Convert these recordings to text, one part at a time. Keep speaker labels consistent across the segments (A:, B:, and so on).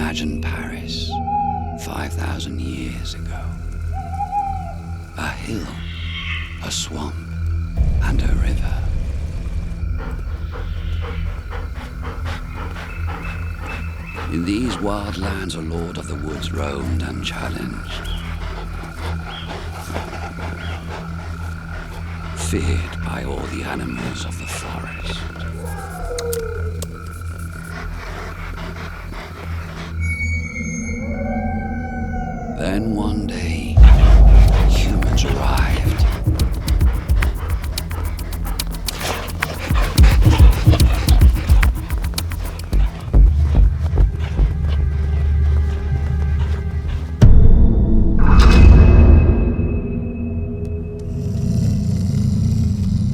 A: Imagine Paris 5,000 years ago. A hill, a swamp, and a river. In these wild lands, a lord of the woods roamed unchallenged, feared by all the animals of the forest. Then one day, humans arrived.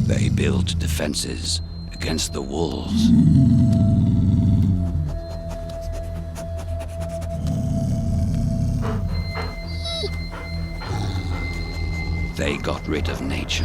A: They built defenses against the wolves. They got rid of nature.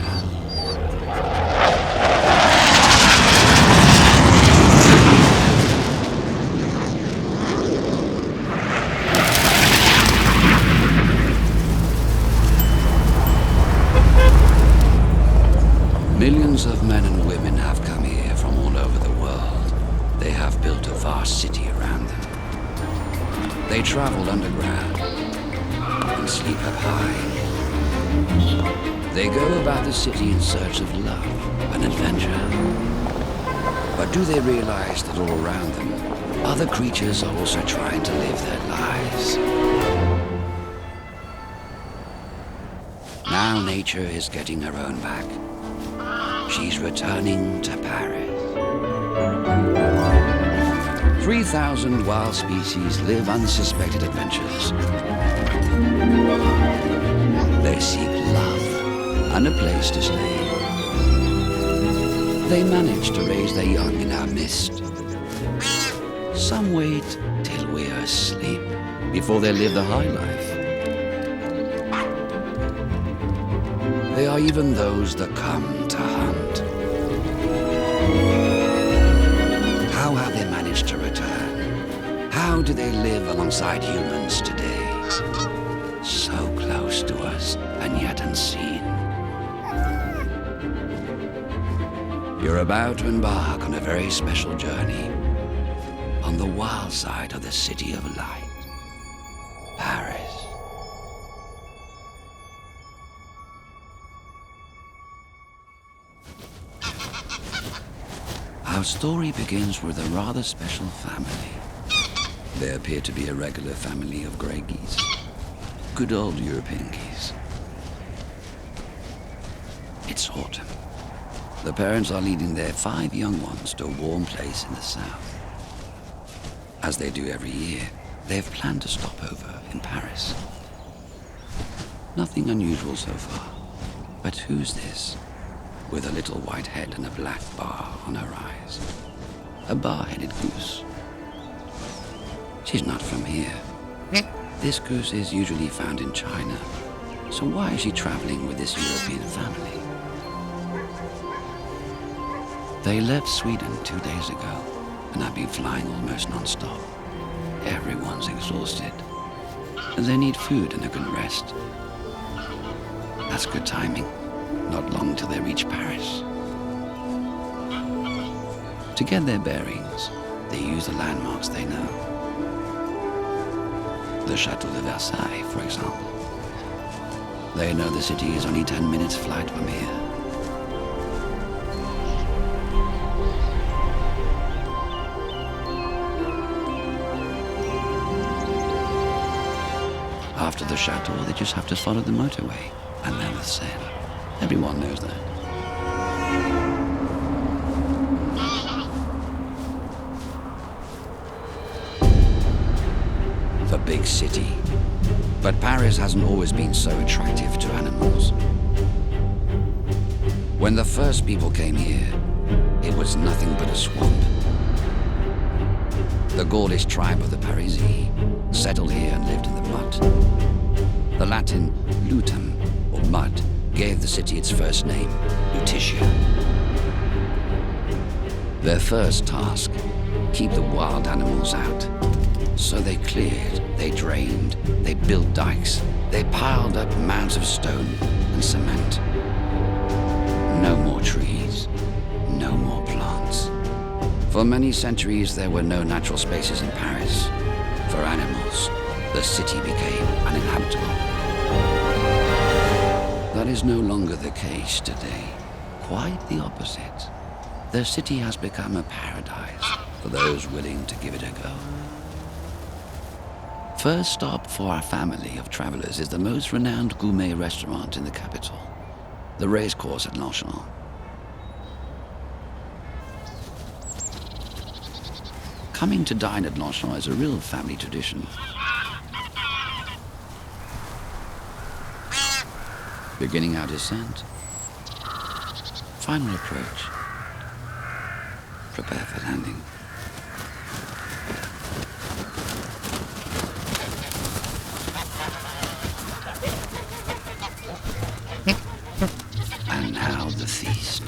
A: Millions of men and women have come here from all over the world. They have built a vast city around them. They travel underground and sleep up high. They go about the city in search of love and adventure. But do they realize that all around them, other creatures are also trying to live their lives? Now nature is getting her own back. She's returning to Paris. 3,000 wild species live unsuspected adventures. They seek love and a place to stay. They manage to raise their young in our midst. Some wait till we're asleep before they live the high life. They are even those that come to hunt. How have they managed to return? How do they live alongside humans today? So close to us and yet unseen. You're about to embark on a very special journey on the wild side of the City of Light, Paris. Our story begins with a rather special family. They appear to be a regular family of grey geese. Good old European geese. It's autumn. The parents are leading their 5 young ones to a warm place in the south. As they do every year, they have planned to stop over in Paris. Nothing unusual so far. But who's this? With a little white head and a black bar on her eyes. A bar-headed goose. She's not from here. This goose is usually found in China. So why is she traveling with this European family? They left Sweden 2 days ago and have been flying almost non-stop. Everyone's exhausted. And they need food and a good rest. That's good timing. Not long till they reach Paris. To get their bearings, they use the landmarks they know. The Château de Versailles, for example. They know the city is only 10 minutes flight from here. After the chateau, they just have to follow the motorway, and then the Seine. Everyone knows that. The big city. But Paris hasn't always been so attractive to animals. When the first people came here, it was nothing but a swamp. The Gaulish tribe of the Parisi settled here and lived in the mud. The Latin lutum, or mud, gave the city its first name, Lutetia. Their first task, keep the wild animals out. So they cleared, they drained, they built dikes, they piled up mounds of stone and cement. No more trees, no more plants. For many centuries, there were no natural spaces in Paris. For animals, the city became uninhabitable. That is no longer the case today. Quite the opposite. The city has become a paradise for those willing to give it a go. First stop for our family of travelers is the most renowned gourmet restaurant in the capital, the racecourse at Longchamp. Coming to dine at Longchamp is a real family tradition. Beginning our descent. Final approach. Prepare for landing. And now the feast.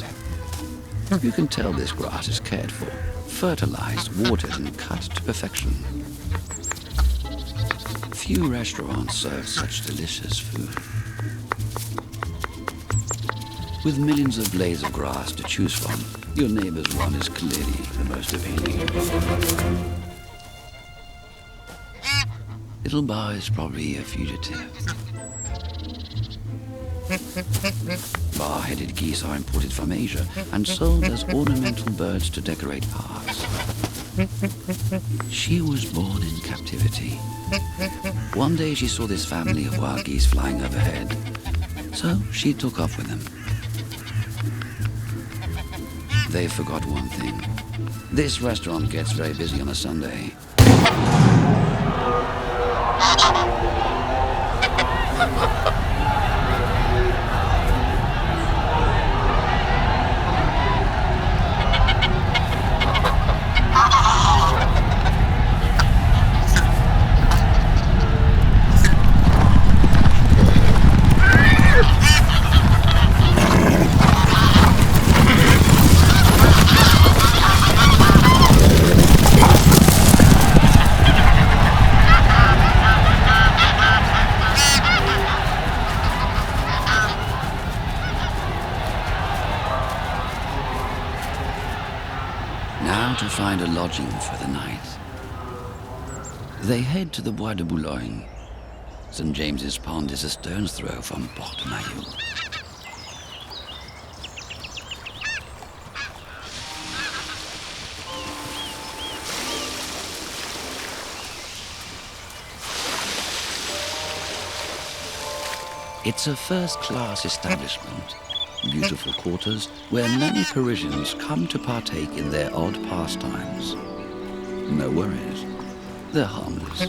A: You can tell this grass is cared for, fertilized, watered, and cut to perfection. Few restaurants serve such delicious food. With millions of blades of grass to choose from, your neighbor's one is clearly the most appealing. Little Bar is probably a fugitive. Bar-headed geese are imported from Asia and sold as ornamental birds to decorate parks. She was born in captivity. One day she saw this family of wild geese flying overhead, so she took off with them. They forgot one thing. This restaurant gets very busy on a Sunday. To find a lodging for the night. They head to the Bois de Boulogne. St. James's Pond is a stone's throw from Port-Mayeux. It's a first-class establishment. Beautiful quarters where many Parisians come to partake in their odd pastimes. No worries, they're harmless.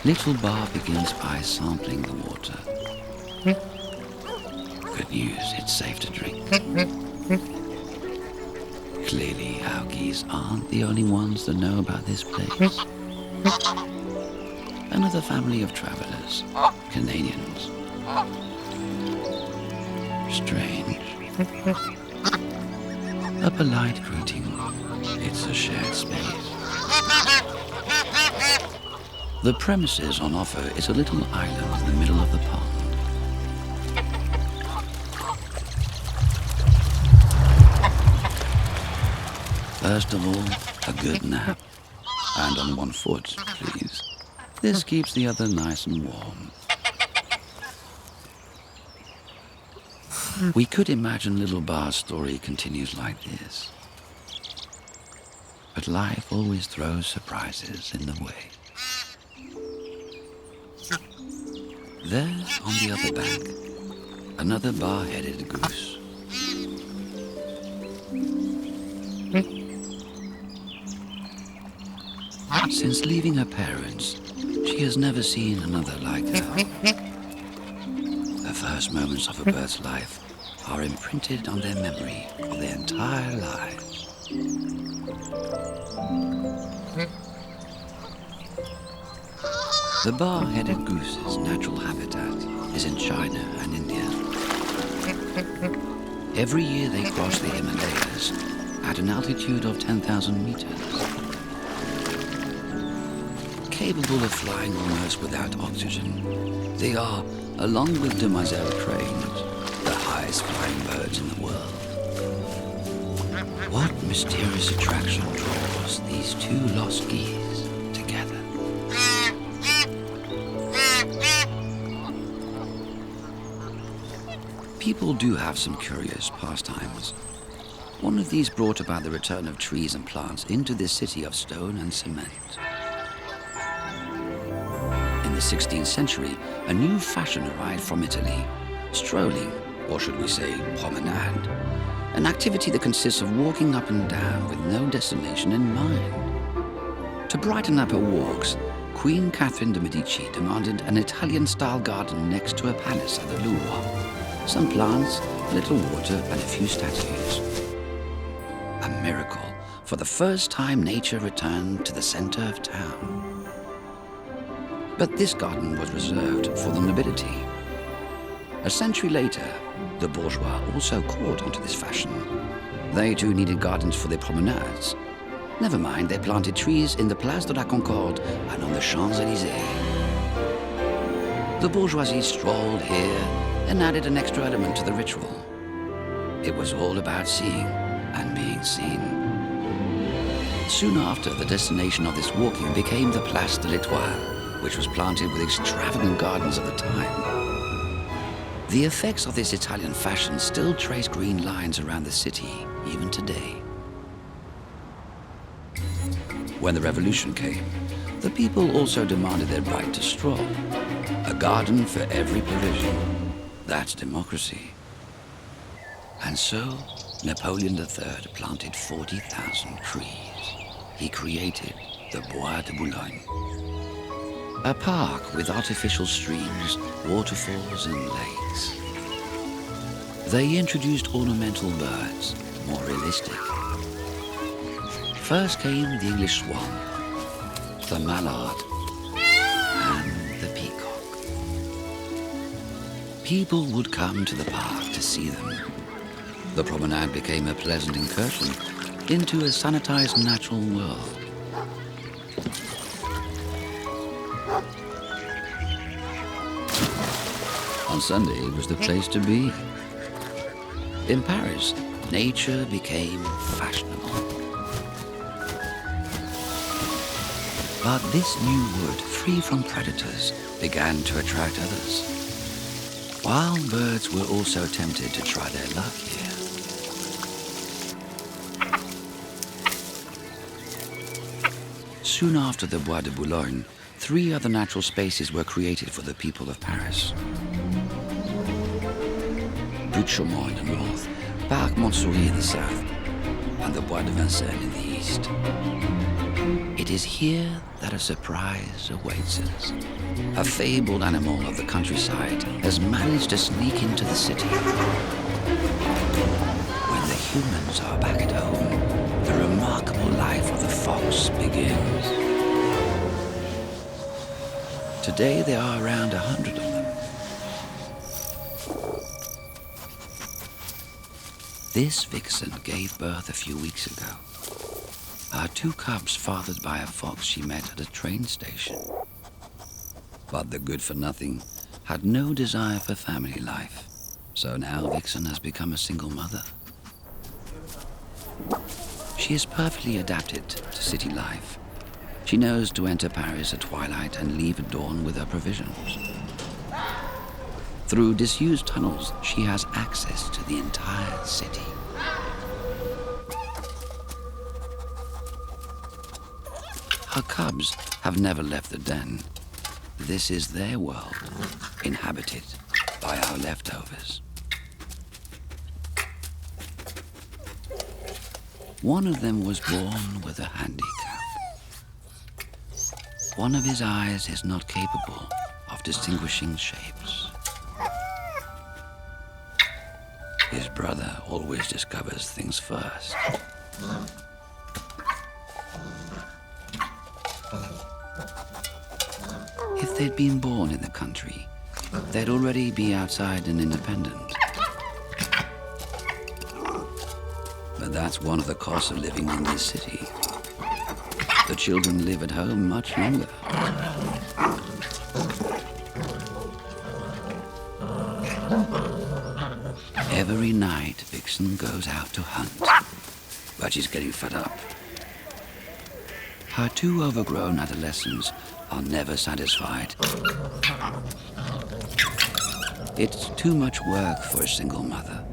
A: Little Bar begins by sampling the water. Good news, it's safe to drink. Clearly, our geese aren't the only ones that know about this place. Another family of travelers, Canadians. Strange. A polite greeting. It's a shared space. The premises on offer is a little island in the middle of the pond. First of all, a good nap. And on one foot, please. This keeps the other nice and warm. We could imagine Little Bar's story continues like this. But life always throws surprises in the way. There, on the other bank, another bar-headed goose. Since leaving her parents, she has never seen another like her. The first moments of a bird's life are imprinted on their memory for their entire lives. The bar-headed goose's natural habitat is in China and India. Every year they cross the Himalayas at an altitude of 10,000 meters. Capable of flying almost without oxygen, they are, along with demoiselle cranes, the highest flying birds in the world. What mysterious attraction draws these two lost geese together? People do have some curious pastimes. One of these brought about the return of trees and plants into this city of stone and cement. In the 16th century, a new fashion arrived from Italy, strolling, or should we say promenade, an activity that consists of walking up and down with no destination in mind. To brighten up her walks, Queen Catherine de' Medici demanded an Italian-style garden next to her palace at the Louvre. Some plants, a little water, and a few statues. A miracle. For the first time, nature returned to the center of town. But this garden was reserved for the nobility. A century later, the bourgeois also caught onto this fashion. They too needed gardens for their promenades. Never mind, they planted trees in the Place de la Concorde and on the Champs-Élysées. The bourgeoisie strolled here and added an extra element to the ritual. It was all about seeing and being seen. Soon after, the destination of this walking became the Place de l'Étoile, which was planted with extravagant gardens of the time. The effects of this Italian fashion still trace green lines around the city, even today. When the revolution came, the people also demanded their right to stroll. A garden for every provision. That's democracy. And so, Napoleon III planted 40,000 trees. He created the Bois de Boulogne. A park with artificial streams, waterfalls and lakes. They introduced ornamental birds, more realistic. First came the English swan, the mallard, and the peacock. People would come to the park to see them. The promenade became a pleasant incursion into a sanitized natural world. On Sunday, it was the place to be. In Paris, nature became fashionable. But this new wood, free from predators, began to attract others. Wild birds were also tempted to try their luck here. Soon after the Bois de Boulogne, 3 other natural spaces were created for the people of Paris. Butte-Chaumont in the north, Parc Montsouris in the south, and the Bois de Vincennes in the east. It is here that a surprise awaits us. A fabled animal of the countryside has managed to sneak into the city. When the humans are back at home, the remarkable life of the fox begins. Today there are around 100 of them. This vixen gave birth a few weeks ago. Her 2 cubs fathered by a fox she met at a train station. But the good-for-nothing had no desire for family life, so now Vixen has become a single mother. She is perfectly adapted to city life. She knows to enter Paris at twilight and leave at dawn with her provisions. Through disused tunnels, she has access to the entire city. Her cubs have never left the den. This is their world, inhabited by our leftovers. One of them was born with a handicap. One of his eyes is not capable of distinguishing shapes. His brother always discovers things first. If they'd been born in the country, they'd already be outside and independent. But That's one of the costs of living in this city. The children live at home much longer. Every night, Vixen goes out to hunt, but she's getting fed up. Her two overgrown adolescents are never satisfied. It's too much work for a single mother.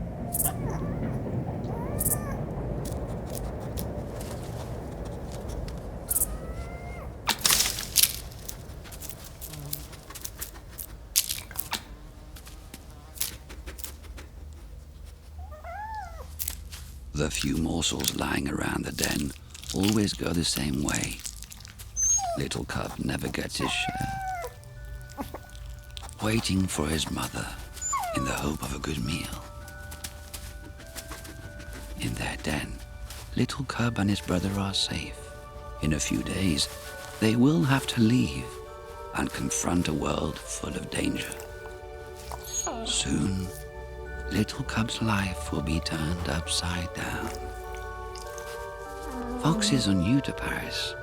A: The few morsels lying around the den always go the same way. Little cub never gets his share. Waiting for his mother in the hope of a good meal. In their den, little cub and his brother are safe. In a few days, they will have to leave and confront a world full of danger. Soon, little cub's life will be turned upside down. Foxes are new to Paris.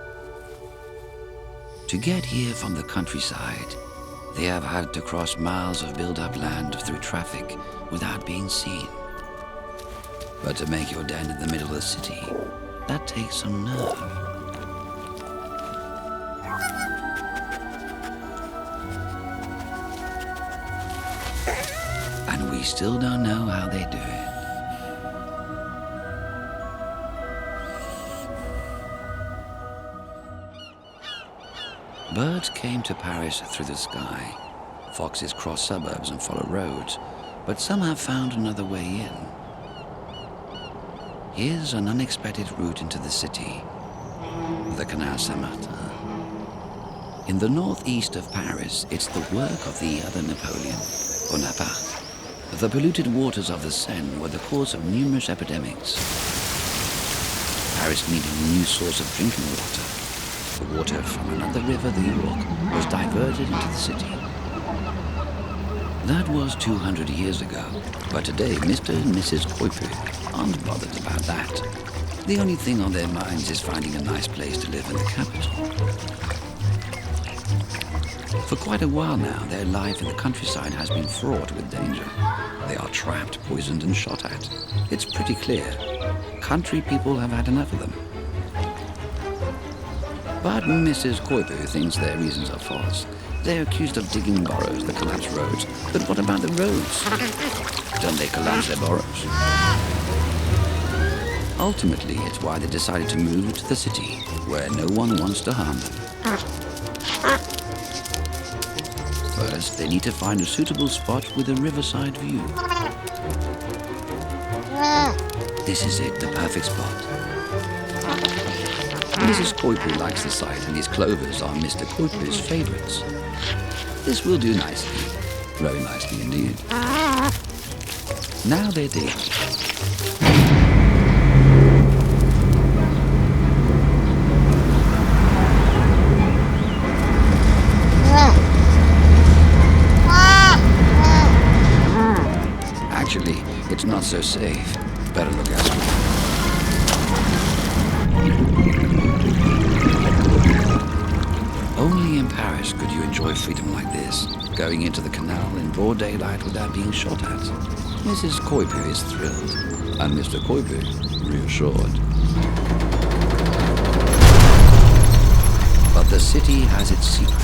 A: To get here from the countryside, they have had to cross miles of built-up land through traffic without being seen. But to make your den in the middle of the city, that takes some nerve. And we still don't know how they do it. Birds came to Paris through the sky. Foxes cross suburbs and follow roads, but some have found another way in. Here's an unexpected route into the city, the Canal Saint-Martin. In the northeast of Paris, it's the work of the other Napoleon, Bonaparte. The polluted waters of the Seine were the cause of numerous epidemics. Paris needed a new source of drinking water. The water from another river, the York, was diverted into the city. That was 200 years ago, but today Mr. and Mrs. Coypu aren't bothered about that. The only thing on their minds is finding a nice place to live in the capital. For quite a while now, their life in the countryside has been fraught with danger. They are trapped, poisoned, and shot at. It's pretty clear. Country people have had enough of them. But Mrs. Coypu thinks their reasons are false. They're accused of digging burrows that collapse roads. But what about the roads? Don't they collapse their burrows? Ultimately, it's why they decided to move to the city, where no one wants to harm them. First, they need to find a suitable spot with a riverside view. This is it, the perfect spot. Mrs. Coypu likes the site, and these clovers are Mr. Coypu's favorites. This will do nicely. Very nicely indeed. Now they're digging. Actually, it's not so safe. Better look elsewhere. Only in Paris could you enjoy freedom like this, going into the canal in broad daylight without being shot at. Mrs. Coypu is thrilled, and Mr. Coypu reassured. But the city has its secrets.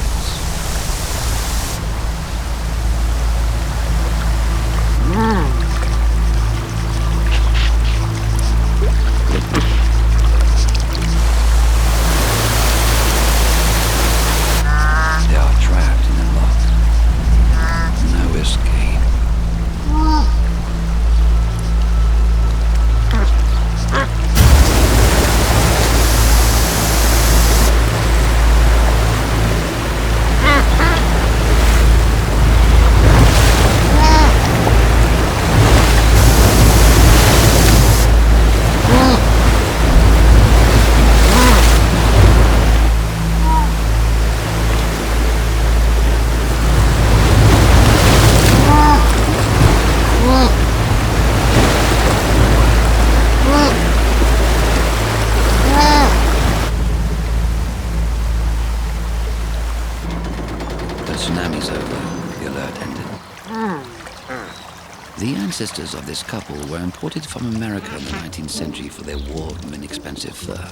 A: ancestors of this couple were imported from America in the 19th century for their warm and inexpensive fur.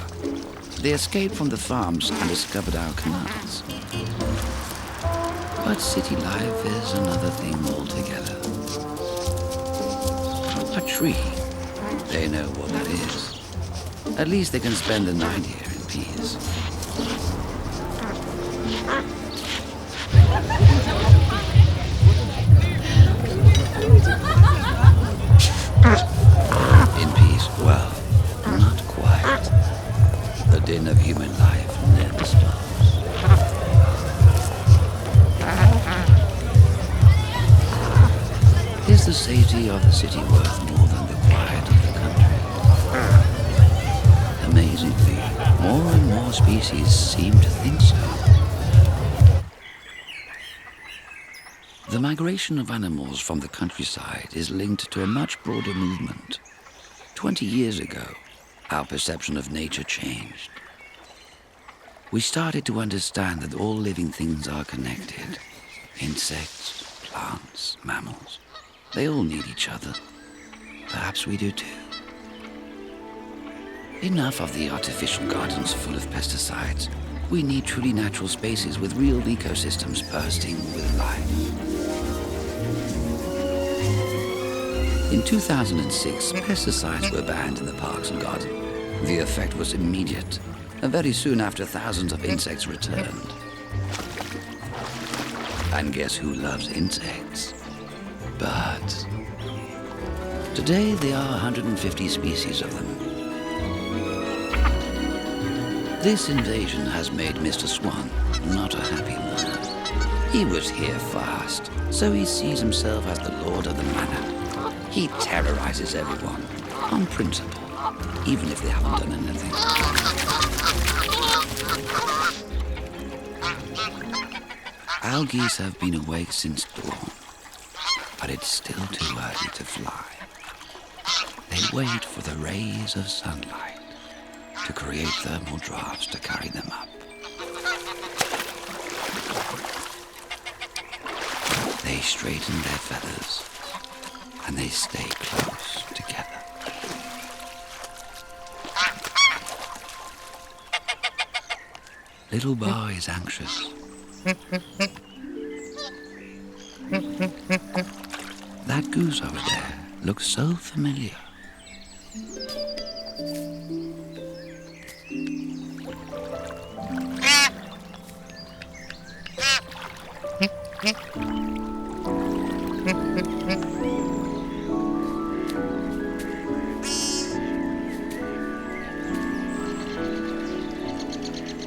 A: They escaped from the farms and discovered our canals. But city life is another thing altogether. A tree. They know what that is. At least they can spend the night here in peace. In peace, well, not quite. The din of human life never stops. Is the safety of the city worth more than the quiet of the country? Amazingly, more and more species seem to think so. The migration of animals from the countryside is linked to a much broader movement. 20 years ago, our perception of nature changed. We started to understand that all living things are connected. Insects, plants, mammals. They all need each other. Perhaps we do too. Enough of the artificial gardens full of pesticides. We need truly natural spaces with real ecosystems bursting with life. In 2006, pesticides were banned in the parks and gardens. The effect was immediate, and very soon after thousands of insects returned. And guess who loves insects? Birds. Today there are 150 species of them. This invasion has made Mr. Swan not a happy man. He was here first, so he sees himself as the lord of the manor. He terrorizes everyone, on principle, even if they haven't done anything. Our geese have been awake since dawn, but it's still too early to fly. They wait for the rays of sunlight to create thermal drafts to carry them up. They straighten their feathers and they stay close together. Little Bar is anxious. That goose over there looks so familiar.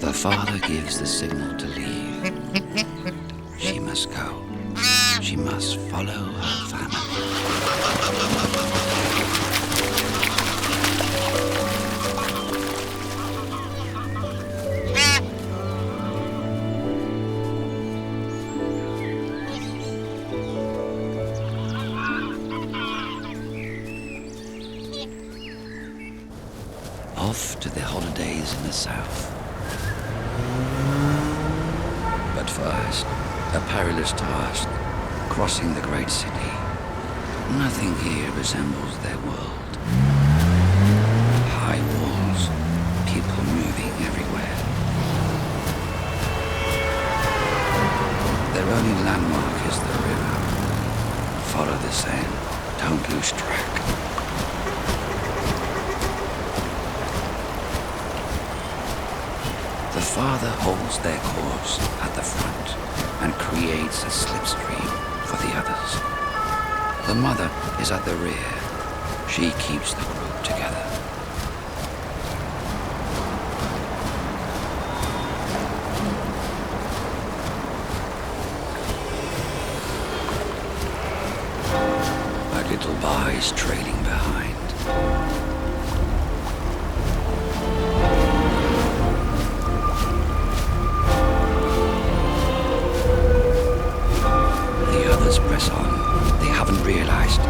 A: The father gives the signal to leave. She must go. She must follow her family. Off to their holidays in the south. But first, a perilous task, crossing the great city. Nothing here resembles their world. High walls, people moving everywhere. Their only landmark is the river. Follow the Seine, don't lose track. The father holds their course at the front and creates a slipstream for the others. The mother is at the rear. She keeps the group together. A little bar is trailing behind. Press on. They haven't realized.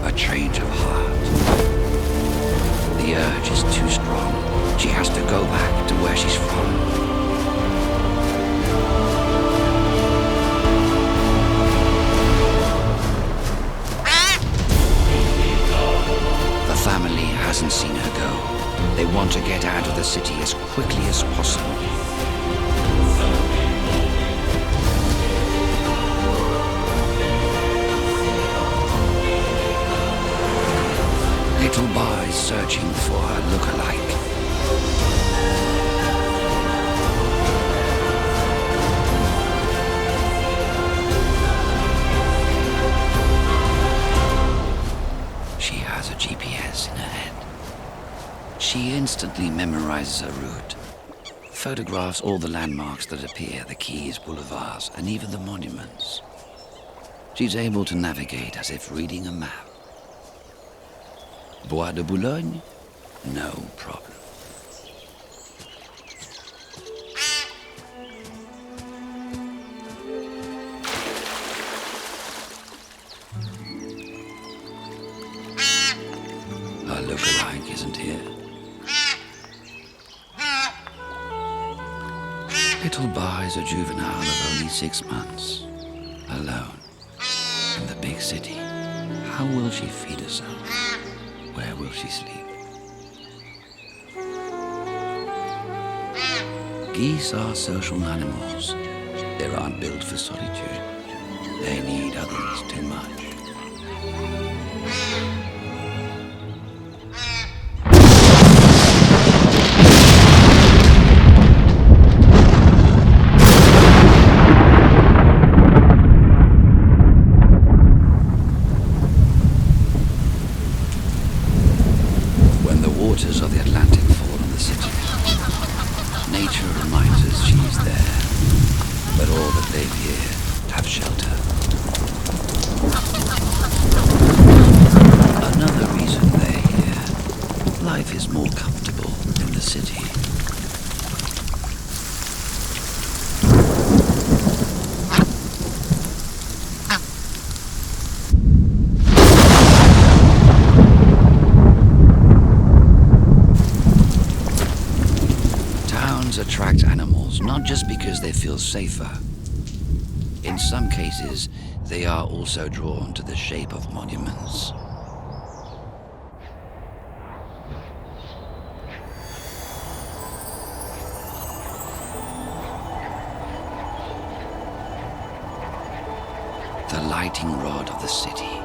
A: A change of heart. The earth instantly memorizes a route, photographs all the landmarks that appear, the quays, boulevards, and even the monuments. She's able to navigate as if reading a map. Bois de Boulogne? No problem. Our lookalike isn't here. Little Bar is a juvenile of only 6 months, alone, in the big city. How will she feed herself? Where will she sleep? Geese are social animals. They aren't built for solitude. They need others too much. Waters of the Atlantic fall on the city. Nature reminds us she's there, but all that live here have shelter. Another reason they're here. Life is more comfortable in the city. Attract animals not just because they feel safer. In some cases, they are also drawn to the shape of monuments. The lighting rod of the city.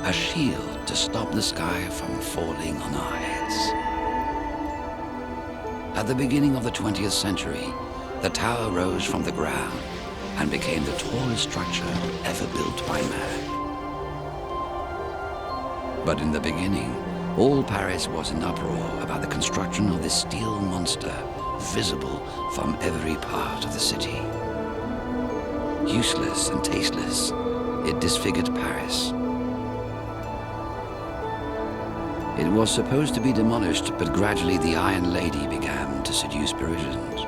A: A shield to stop the sky from falling on our heads. At the beginning of the 20th century, the tower rose from the ground and became the tallest structure ever built by man. But in the beginning, all Paris was in uproar about the construction of this steel monster visible from every part of the city. Useless and tasteless, it disfigured Paris. It was supposed to be demolished, but gradually the Iron Lady began to seduce Parisians.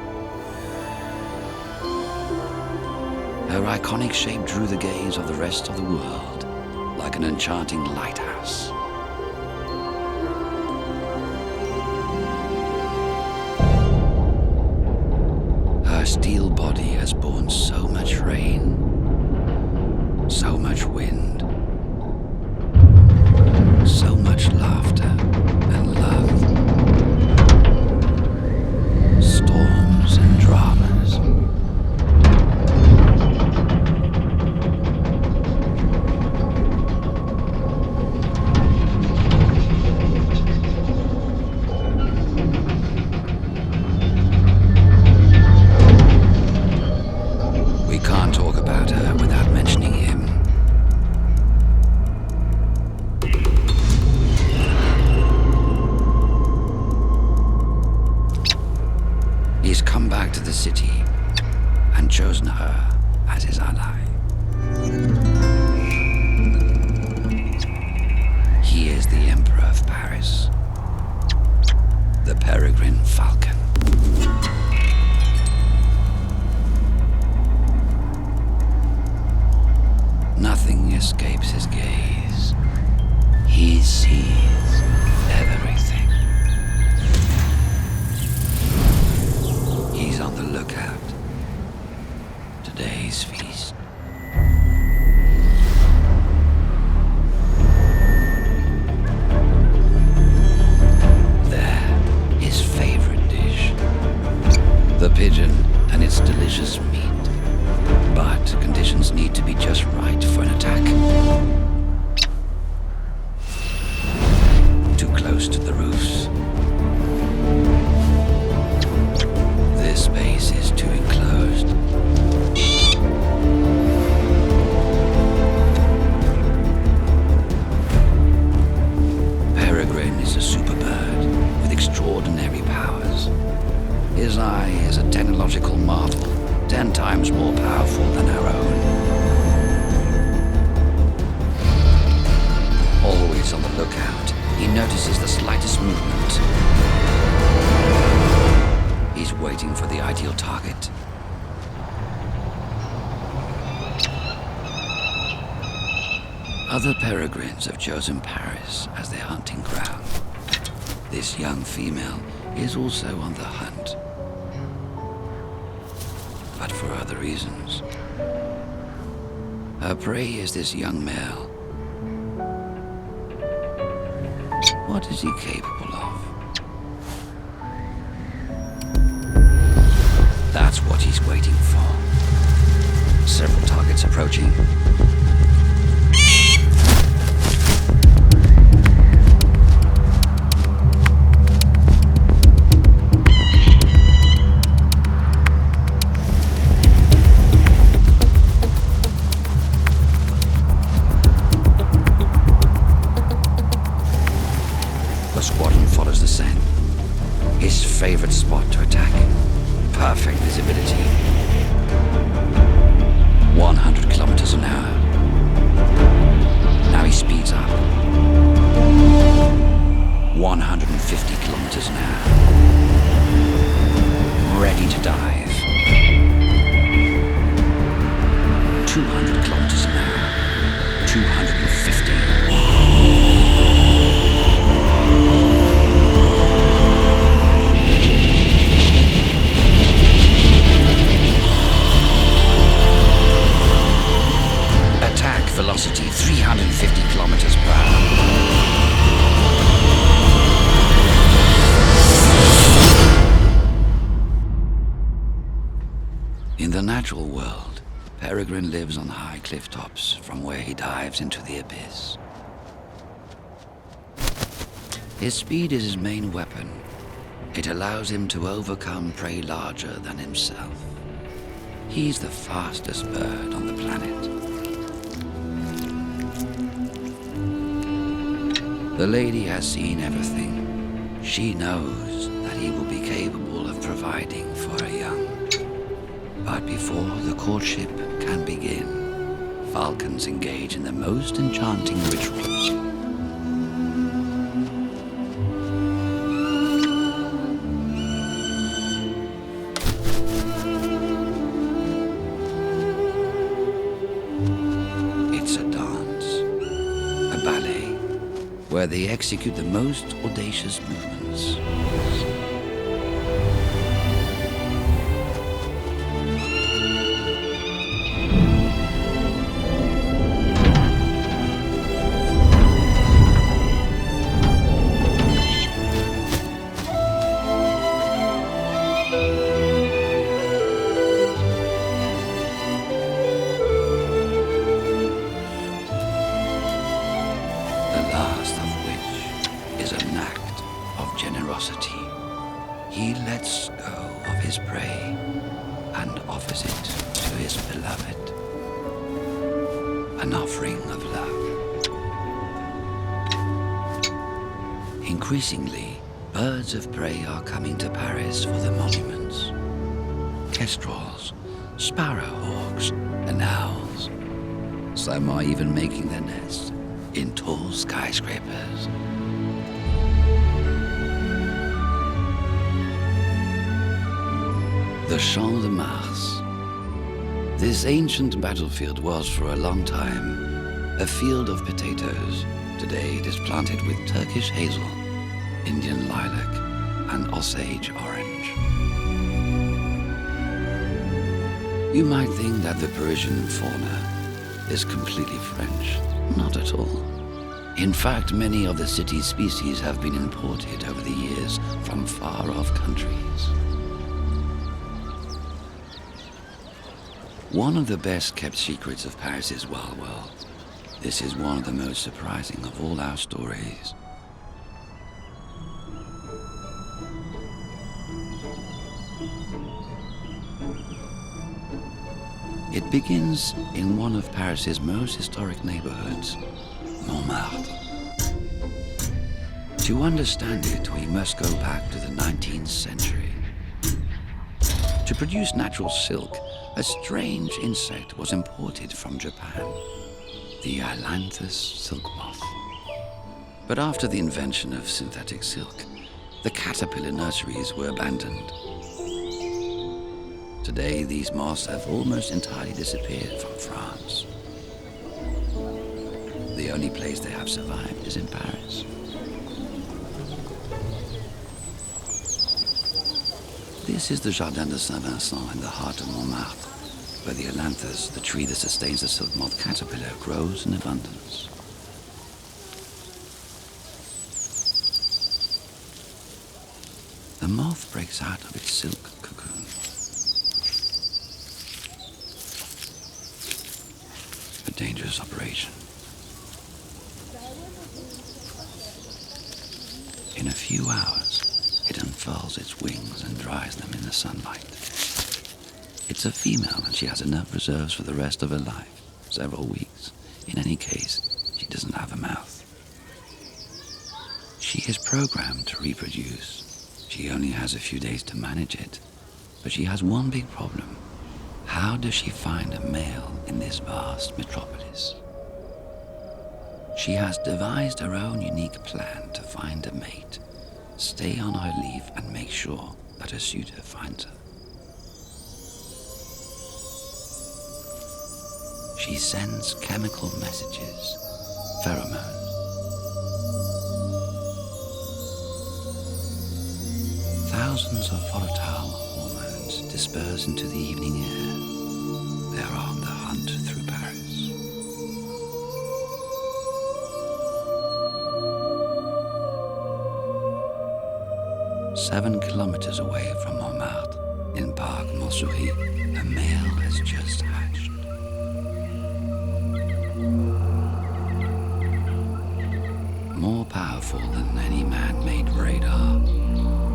A: Her iconic shape drew the gaze of the rest of the world, like an enchanting lighthouse. Her steel body has borne so much rain, so much wind, so much laughter and love, storms and dramas. We can't talk about her without mentioning him. He's come back to the city and chosen her as his ally. He is the Emperor of Paris, the peregrine Falcon. Nothing escapes his gaze. He sees everything. He's on the lookout. Today's feast. There, his favorite dish. The pigeon and its delicious meat. But conditions need to be just right for an attack. Too close to the roofs. This space is too enclosed. Peregrine is a super bird, technological marvel, 10 times more powerful than our own. Always on the lookout, he notices the slightest movement. He's waiting for the ideal target. Other peregrines have chosen Paris as their hunting ground. This young female is also on the hunt, but for other reasons. Her prey is this young male. What is he capable of? That's what he's waiting for. Several targets approaching. The squadron follows the Seine. His favorite spot to attack. Perfect visibility. 100 kilometers an hour. Now he speeds up. 150 kilometers an hour. Ready to dive. 200 kilometers an hour. 250. Velocity 350 kilometers per hour. In the natural world, Peregrine lives on high cliff tops from where he dives into the abyss. His speed is his main weapon. It allows him to overcome prey larger than himself. He's the fastest bird on the planet. The lady has seen everything. She knows that he will be capable of providing for her young. But before the courtship can begin, falcons engage in the most enchanting rituals. It's a dance, a ballet, where they execute the most audacious movements. He lets go of his prey and offers it to his beloved. An offering of love. Increasingly, birds of prey are coming to Paris for the monuments. Kestrels, sparrowhawks, and owls. Some are even making their nests in tall skyscrapers. The Champ de Mars. This ancient battlefield was for a long time a field of potatoes. Today it is planted with Turkish hazel, Indian lilac, and Osage orange. You might think that the Parisian fauna is completely French. Not at all. In fact, many of the city's species have been imported over the years from far-off countries. One of the best-kept secrets of Paris's wild world. This is one of the most surprising of all our stories. It begins in one of Paris's most historic neighborhoods, Montmartre. To understand it, we must go back to the 19th century. To produce natural silk, a strange insect was imported from Japan, the Ailanthus silk moth. But after the invention of synthetic silk, the caterpillar nurseries were abandoned. Today, these moths have almost entirely disappeared from France. The only place they have survived is in Paris. This is the Jardin de Saint-Vincent in the heart of Montmartre, where the ailanthus, the tree that sustains the silk moth caterpillar, grows in abundance. The moth breaks out of its silk cocoon. A dangerous operation. In a few hours, it unfurls its wings and dries them in the sunlight. It's a female and she has enough reserves for the rest of her life, several weeks. In any case, she doesn't have a mouth. She is programmed to reproduce. She only has a few days to manage it, but she has one big problem. How does she find a male in this vast metropolis? She has devised her own unique plan to find a mate, stay on her leaf and make sure that her suitor finds her. She sends chemical messages, pheromones. Thousands of volatile hormones disperse into the evening air. They are on the hunt through Paris. 7 kilometers away from Montmartre, in Parc Montsouris, a male has just hatched. More powerful than any man-made radar,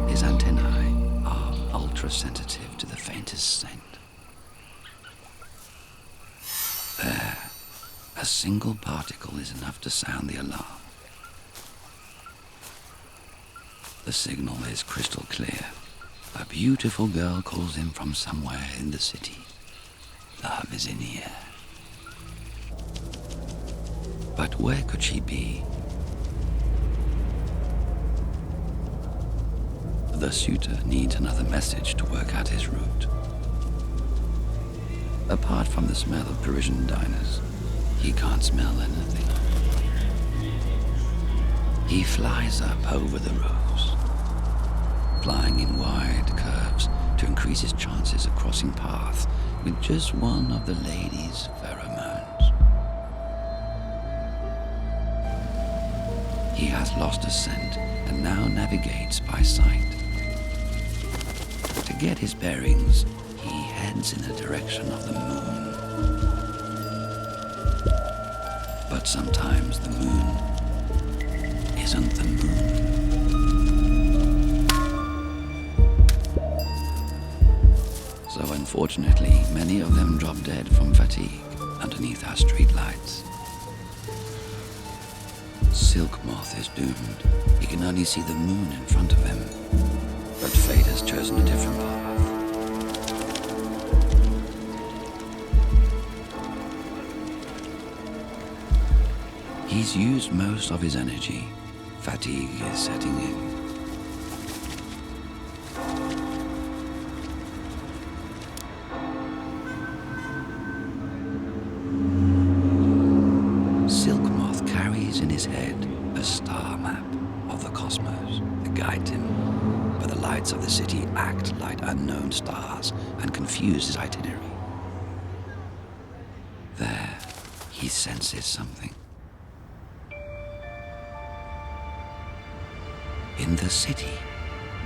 A: his antennae are ultra-sensitive to the faintest scent. There, a single particle is enough to sound the alarm. The signal is crystal clear. A beautiful girl calls him from somewhere in the city. Love is in the air. But where could she be? The suitor needs another message to work out his route. Apart from the smell of Parisian diners, he can't smell anything. He flies up over the roofs, flying in wide curves to increase his chances of crossing paths with just one of the lady's pheromones. He has lost a scent and now navigates by sight. To get his bearings, he heads in the direction of the moon. But sometimes the moon isn't the moon. So unfortunately, many of them drop dead from fatigue underneath our street lights. Silk moth is doomed. He can only see the moon in front of him. But fate has chosen a different path. He's used most of his energy. Fatigue is setting in. Silk moth carries in his head a star map of the cosmos that guides him. But the lights of the city act like unknown stars and confuse his itinerary. There, he senses something. In the city,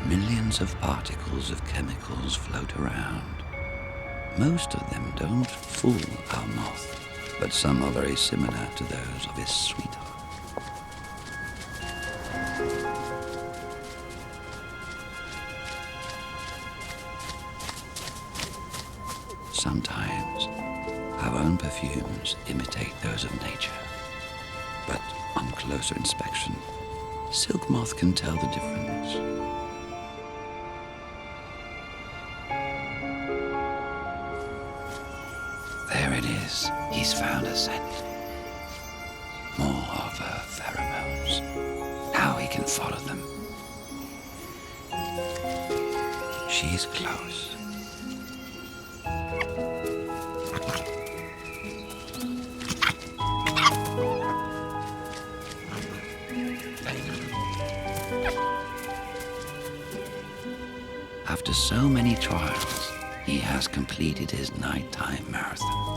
A: millions of particles of chemicals float around. Most of them don't fool our moth, but some are very similar to those of his sweetheart. Sometimes, our own perfumes imitate those of nature. But on closer inspection, silk moth can tell the difference. There it is. He's found a scent. More of her pheromones. Now he can follow them. She's close. After so many trials, he has completed his nighttime marathon.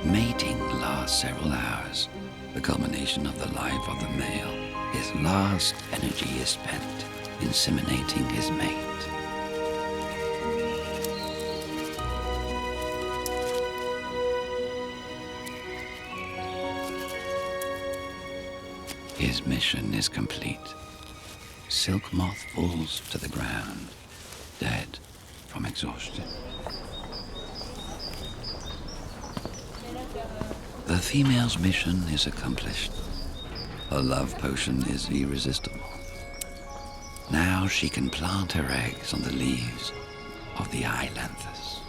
A: Mating lasts several hours, the culmination of the life of the male. His last energy is spent inseminating his mate. His mission is complete. Silk moth falls to the ground, dead from exhaustion. The female's mission is accomplished. Her love potion is irresistible. Now she can plant her eggs on the leaves of the ailanthus.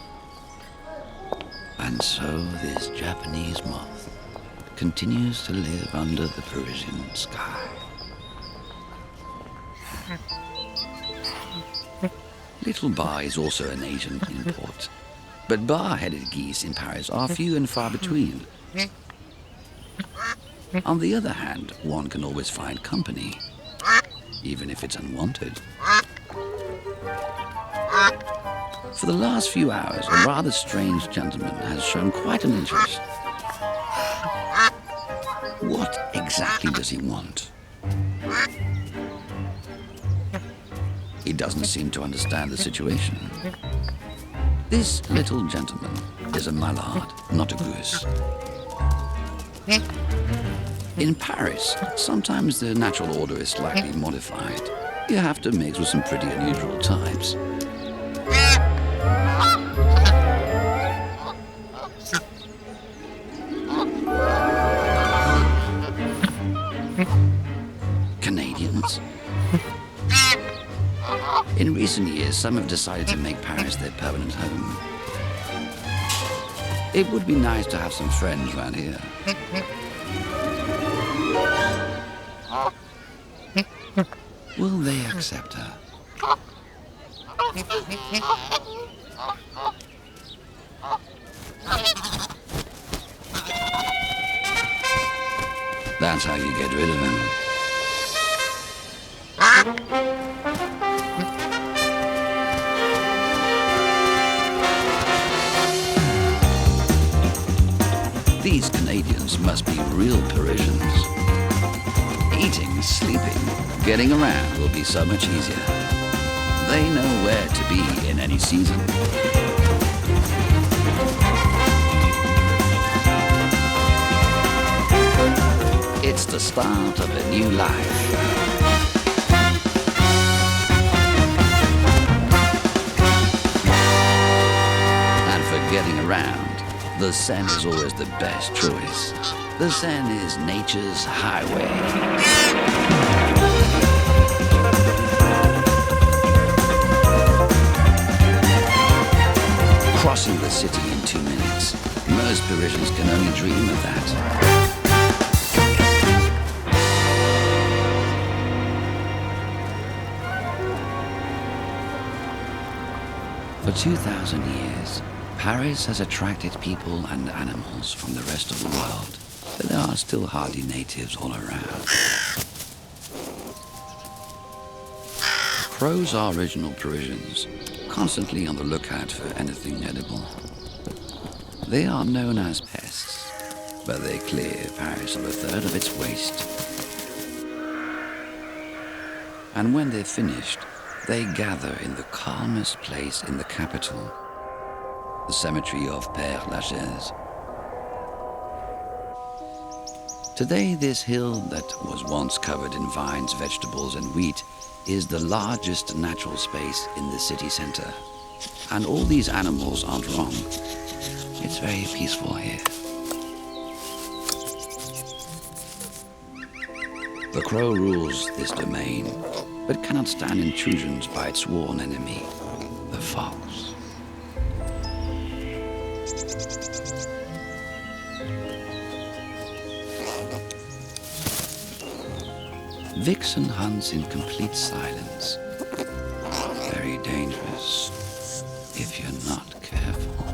A: And so this Japanese moth continues to live under the Parisian sky. Little bar is also an Asian import, but bar-headed geese in Paris are few and far between. On the other hand, one can always find company, even if it's unwanted. For the last few hours, a rather strange gentleman has shown quite an interest. What exactly does he want? He doesn't seem to understand the situation. This little gentleman is a mallard, not a goose. In Paris, sometimes the natural order is slightly modified. You have to mix with some pretty unusual types. Canadians. In recent years, some have decided to make Paris their permanent home. It would be nice to have some friends around here. Will they accept her? That's how you get rid of him. These Canadians must be real Parisians. Eating, sleeping, getting around will be so much easier. They know where to be in any season. It's the start of a new life. And for getting around, the Seine is always the best choice. The Seine is nature's highway. Crossing the city in 2 minutes. Most Parisians can only dream of that. For 2,000 years, Paris has attracted people and animals from the rest of the world, but there are still hardy natives all around. Crows are original Parisians, constantly on the lookout for anything edible. They are known as pests, but they clear Paris of a third of its waste. And when they're finished, they gather in the calmest place in the capital, the cemetery of Père Lachaise. Today, this hill that was once covered in vines, vegetables, and wheat is the largest natural space in the city center. And all these animals aren't wrong. It's very peaceful here. The crow rules this domain, but cannot stand intrusions by its sworn enemy, the fox. Vixen hunts in complete silence. Very dangerous if you're not careful.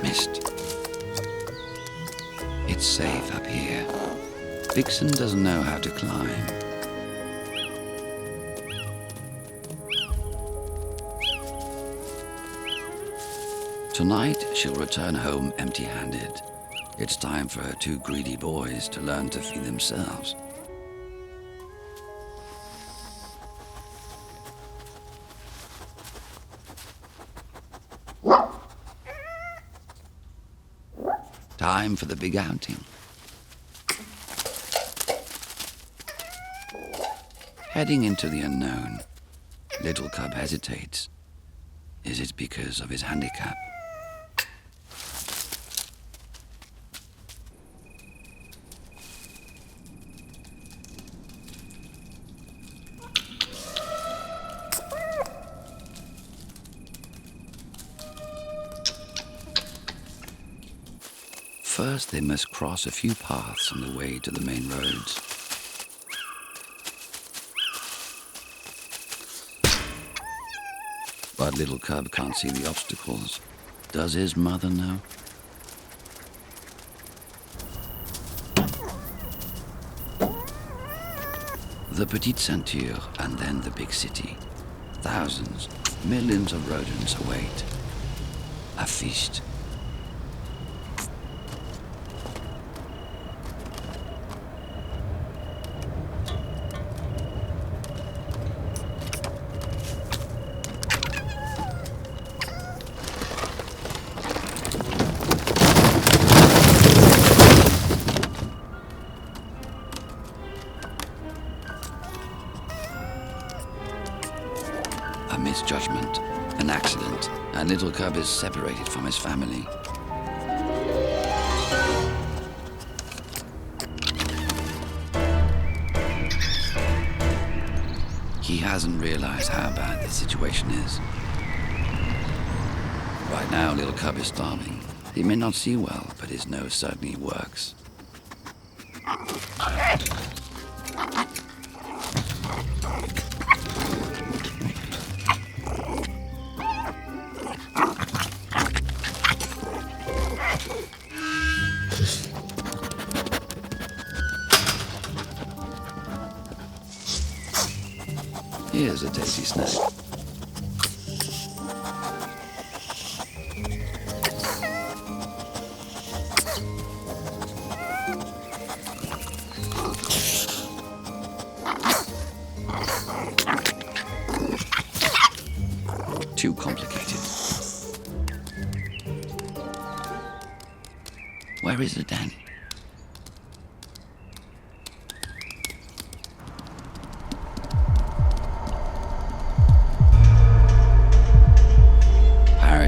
A: Missed. It's safe up here. Vixen doesn't know how to climb. Tonight, she'll return home empty-handed. It's time for her two greedy boys to learn to feed themselves. Time for the big outing. Heading into the unknown, Little Cub hesitates. Is it because of his handicap? First, they must cross a few paths on the way to the main roads. But Little Cub can't see the obstacles. Does his mother know? The Petite Ceinture and then the big city. Thousands, millions of rodents await. A feast. A misjudgment, an accident, and Little Cub is separated from his family. He hasn't realized how bad the situation is. Right now, Little Cub is starving. He may not see well, but his nose certainly works. Here's a tasty snack. Too complicated. Where is it, Danny?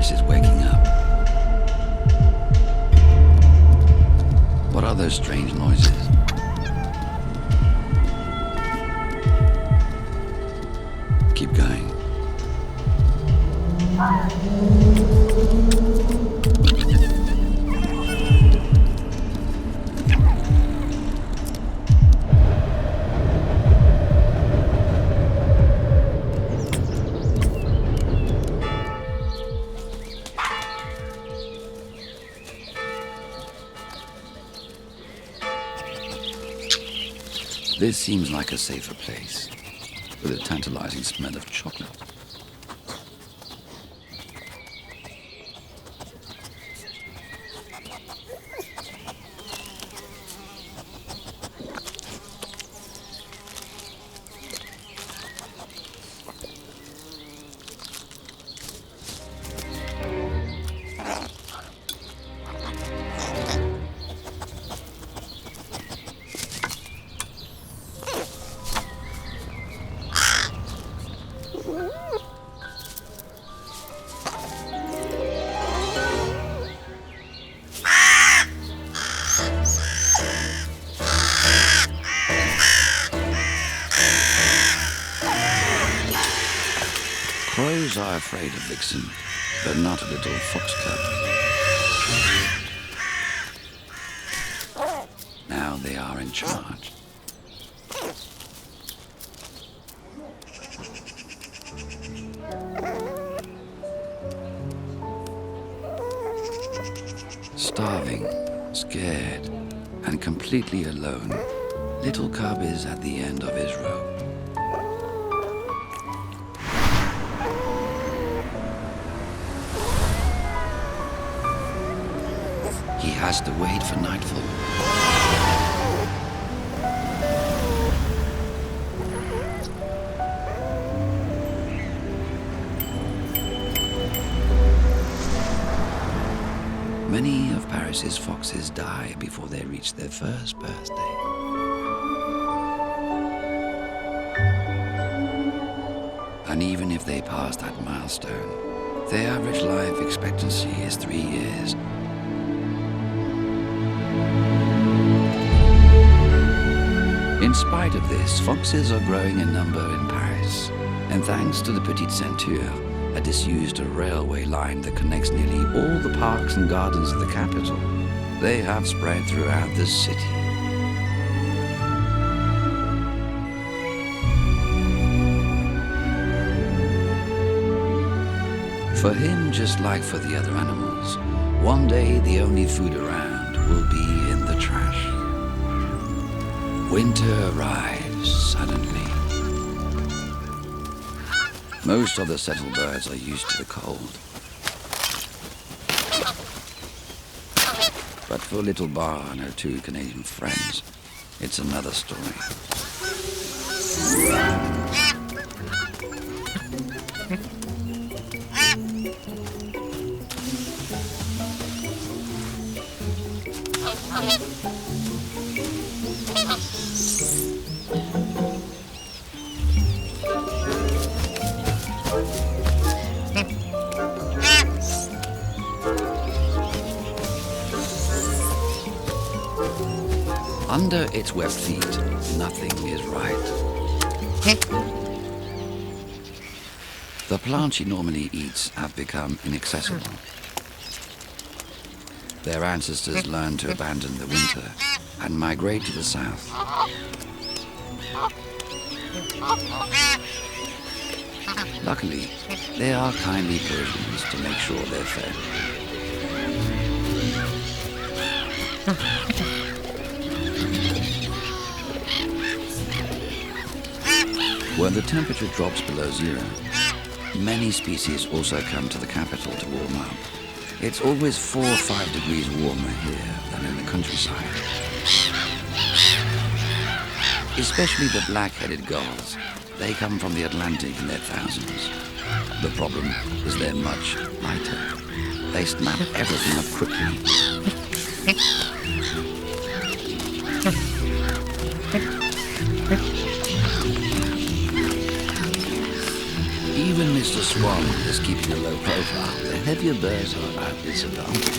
A: Is waking up. What are those strange noises? Keep going. This seems like a safer place, with a tantalizing smell of chocolate. Crows are afraid of Vixen, but not a little fox cub. are in charge. Starving, scared, and completely alone, little cub is at the end of his rope. He has to wait for nightfall. Many of Paris's foxes die before they reach their first birthday. And even if they pass that milestone, their average life expectancy is 3 years. In spite of this, foxes are growing in number in Paris, and thanks to the Petite Ceinture, a disused railway line that connects nearly all the parks and gardens of the capital, they have spread throughout the city. For him, just like for the other animals, one day the only food around will be in the trash. Winter arrives suddenly. Most of the settled birds are used to the cold. But for little Bar and her 2 Canadian friends, it's another story. Under its webbed feet, nothing is right. The plants she normally eats have become inaccessible. Their ancestors learned to abandon the winter and migrate to the south. Luckily, there are kindly Persians to make sure they're fed. When the temperature drops below 0, many species also come to the capital to warm up. It's always 4 or 5 degrees warmer here than in the countryside. Especially the black-headed gulls. They come from the Atlantic in their thousands. The problem is they're much lighter. They snap everything up quickly. Even Mr. Swan is keeping a low profile. The heavier birds are at disadvantage.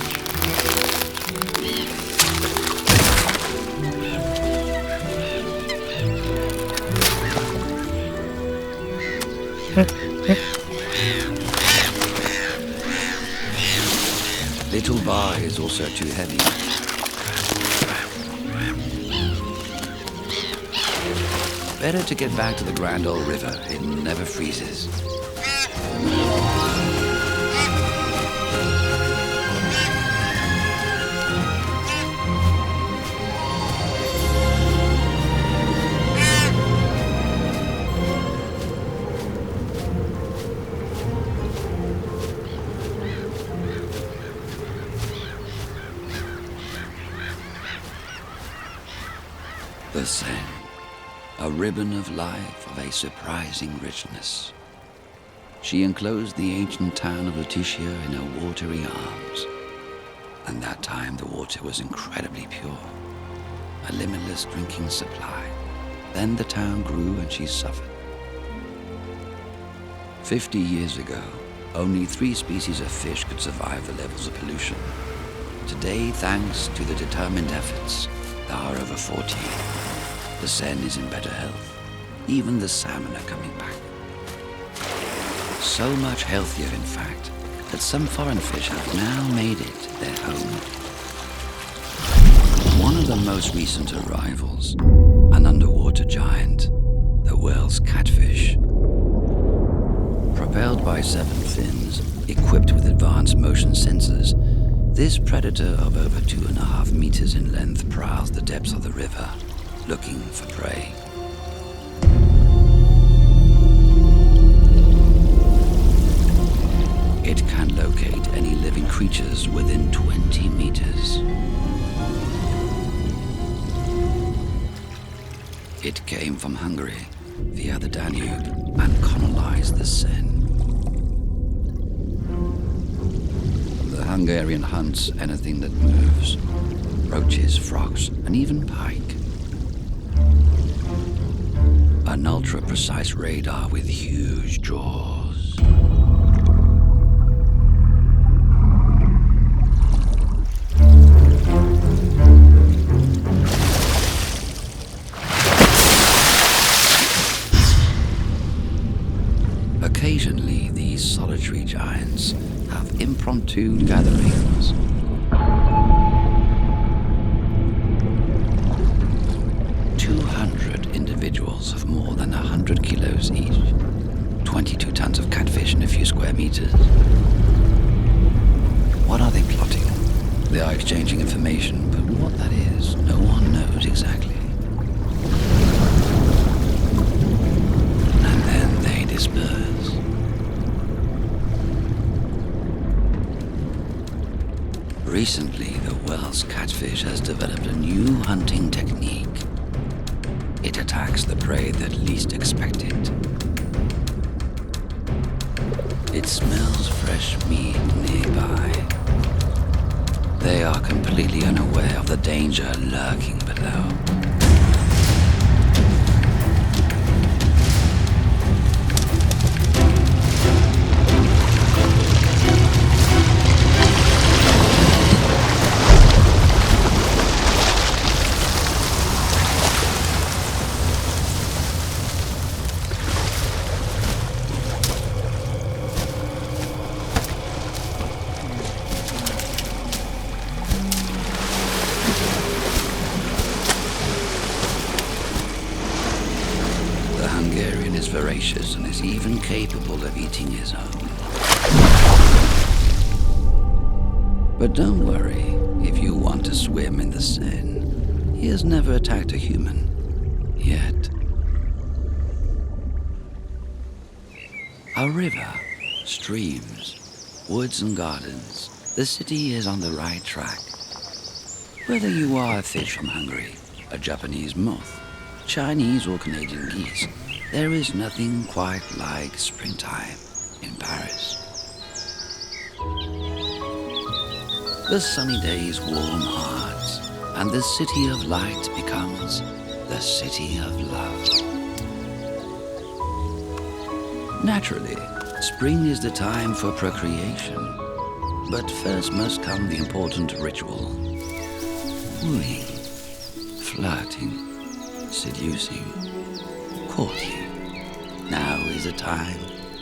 A: Little Bar is also too heavy. Better to get back to the grand old river. It never freezes. The Seine, a ribbon of life of a surprising richness. She enclosed the ancient town of Lutetia in her watery arms. And that time the water was incredibly pure, a limitless drinking supply. Then the town grew and she suffered. 50 years ago, only 3 species of fish could survive the levels of pollution. Today, thanks to the determined efforts, there are over 40. The Seine is in better health. Even the salmon are coming back. So much healthier, in fact, that some foreign fish have now made it their home. One of the most recent arrivals, an underwater giant, the world's catfish. Propelled by 7 fins, equipped with advanced motion sensors, this predator of over 2.5 meters in length prowls the depths of the river, looking for prey. It can locate any living creatures within 20 meters. It came from Hungary via the Danube and colonized the Seine. The Hungarian hunts anything that moves, roaches, frogs, and even pike. An ultra-precise radar with huge jaws. Occasionally, these solitary giants have impromptu gatherings. Individuals of more than 100 kilos each, 22 tons of catfish in a few square meters. What are they plotting? They are exchanging information, but what that is, no one knows exactly. And then they disperse. Recently, the world's catfish has developed a new hunting technique. It attacks the prey that least expect it. It smells fresh meat nearby. They are completely unaware of the danger lurking below. Voracious and is even capable of eating his own. But don't worry, if you want to swim in the Seine, he has never attacked a human, yet. A river, streams, woods and gardens, the city is on the right track. Whether you are a fish from Hungary, a Japanese moth, Chinese or Canadian geese, there is nothing quite like springtime in Paris. The sunny days warm hearts, and the city of light becomes the city of love. Naturally, spring is the time for procreation, but first must come the important ritual. Wooing, flirting, seducing, courting. Now is a time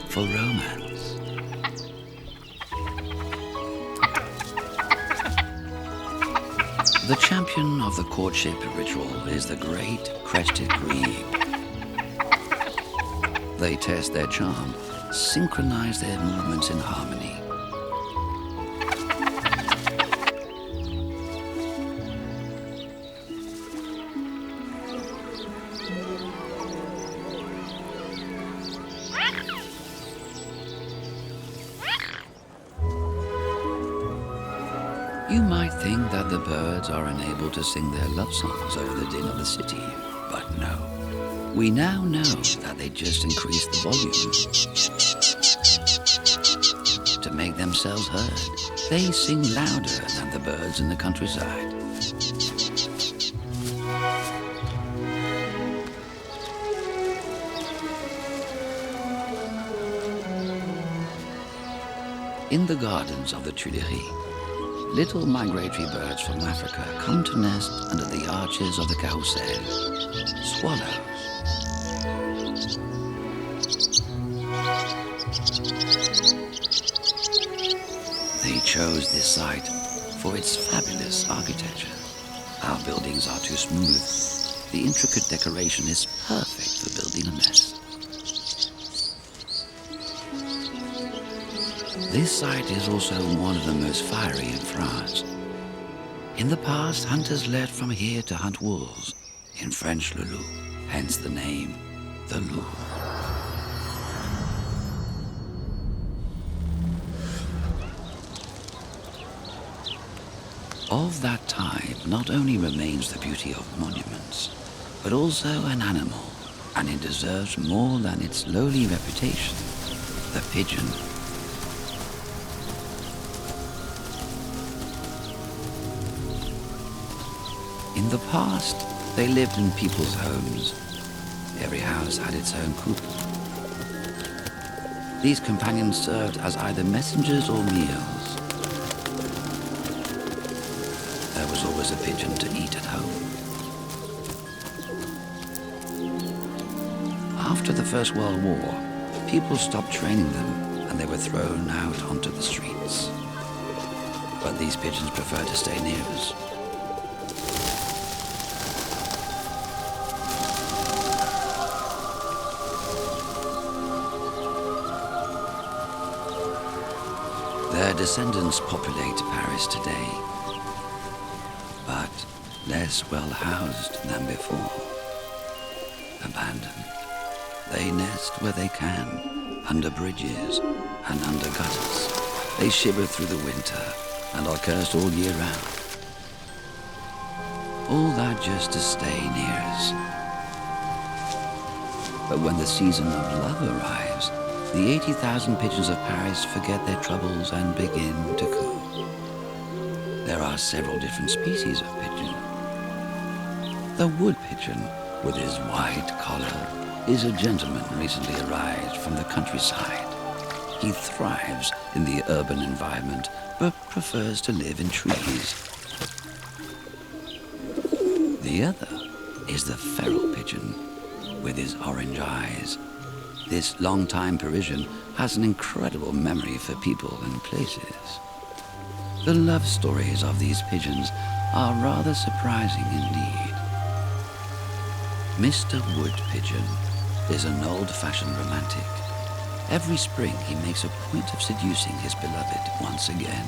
A: for romance. The champion of the courtship ritual is the great crested grebe. They test their charm, synchronize their movements in harmony. You might think that the birds are unable to sing their love songs over the din of the city, but no. We now know that they just increase the volume to make themselves heard. They sing louder than the birds in the countryside. In the gardens of the Tuileries, little migratory birds from Africa come to nest under the arches of the Carrousel. Swallows. They chose this site for its fabulous architecture. Our buildings are too smooth. The intricate decoration is perfect for building a nest. This site is also one of the most fiery in France. In the past, hunters left from here to hunt wolves, in French le loup, hence the name, the loup. Of that time, not only remains the beauty of monuments, but also an animal, and it deserves more than its lowly reputation, the pigeon. In the past, they lived in people's homes. Every house had its own coop. These companions served as either messengers or meals. There was always a pigeon to eat at home. After the First World War, people stopped training them and they were thrown out onto the streets. But these pigeons prefer to stay near us. Their descendants populate Paris today, but less well housed than before. Abandoned, they nest where they can, under bridges and under gutters. They shiver through the winter and are cursed all year round. All that just to stay near us. But when the season of love arrives, the 80,000 pigeons of Paris forget their troubles and begin to coo. There are several different species of pigeon. The wood pigeon, with his white collar, is a gentleman recently arrived from the countryside. He thrives in the urban environment, but prefers to live in trees. The other is the feral pigeon, with his orange eyes. This long-time Parisian has an incredible memory for people and places. The love stories of these pigeons are rather surprising indeed. Mr. Wood Pigeon is an old-fashioned romantic. Every spring he makes a point of seducing his beloved once again.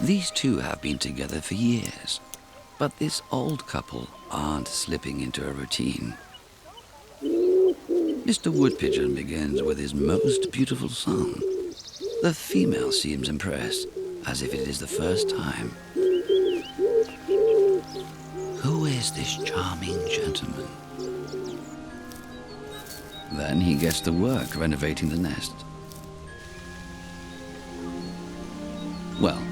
A: These two have been together for years, but this old couple aren't slipping into a routine. Mr. Wood Pigeon begins with his most beautiful song. The female seems impressed, as if it is the first time. Who is this charming gentleman? Then he gets to work renovating the nest. Well,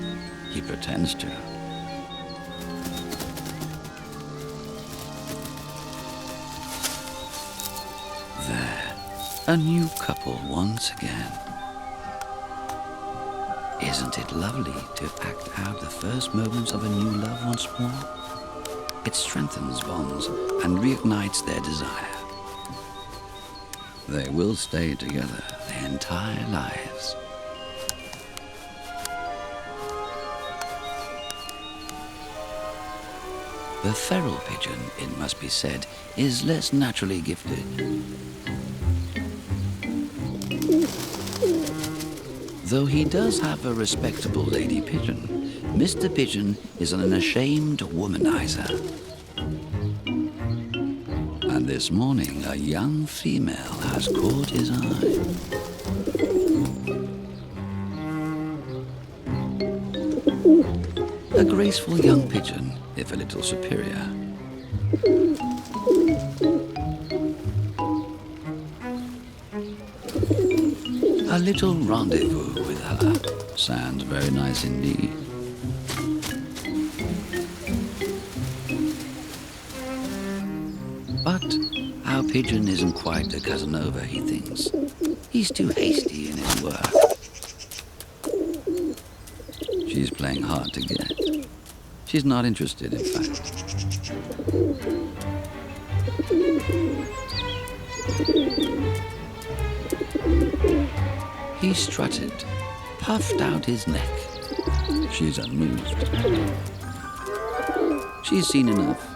A: he pretends to. There, a new couple once again. Isn't it lovely to act out the first moments of a new love once more? It strengthens bonds and reignites their desire. They will stay together their entire lives. The feral pigeon, it must be said, is less naturally gifted. Though he does have a respectable lady pigeon, Mr. Pigeon is an unashamed womanizer. And this morning, a young female has caught his eye. A graceful young pigeon, if a little superior. A little rendezvous with her sounds very nice indeed. But our pigeon isn't quite a Casanova, he thinks. He's too hasty in his work. She's playing hard to get. She's not interested, in fact. He strutted, puffed out his neck. She's unmoved. She's seen enough.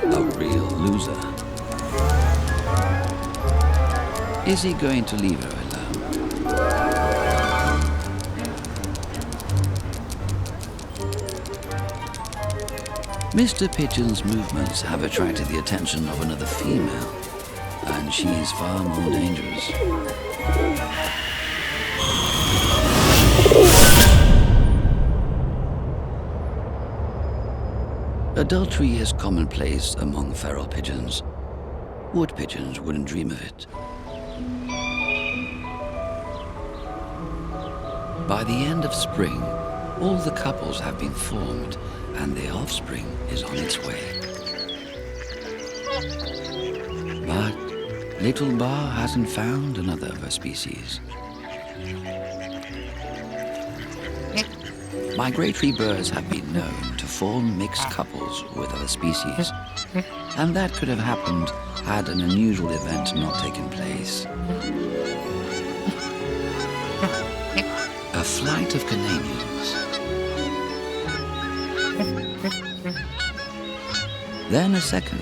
A: A real loser. Is he going to leave her alone? Mr. Pigeon's movements have attracted the attention of another female, and she's far more dangerous. Adultery is commonplace among feral pigeons. Wood pigeons wouldn't dream of it. By the end of spring, all the couples have been formed, and their offspring is on its way. But Little Bar hasn't found another of her species. Migratory birds have been known to form mixed couples with other species, and that could have happened had an unusual event not taken place. A flight of Canadians. Then a second.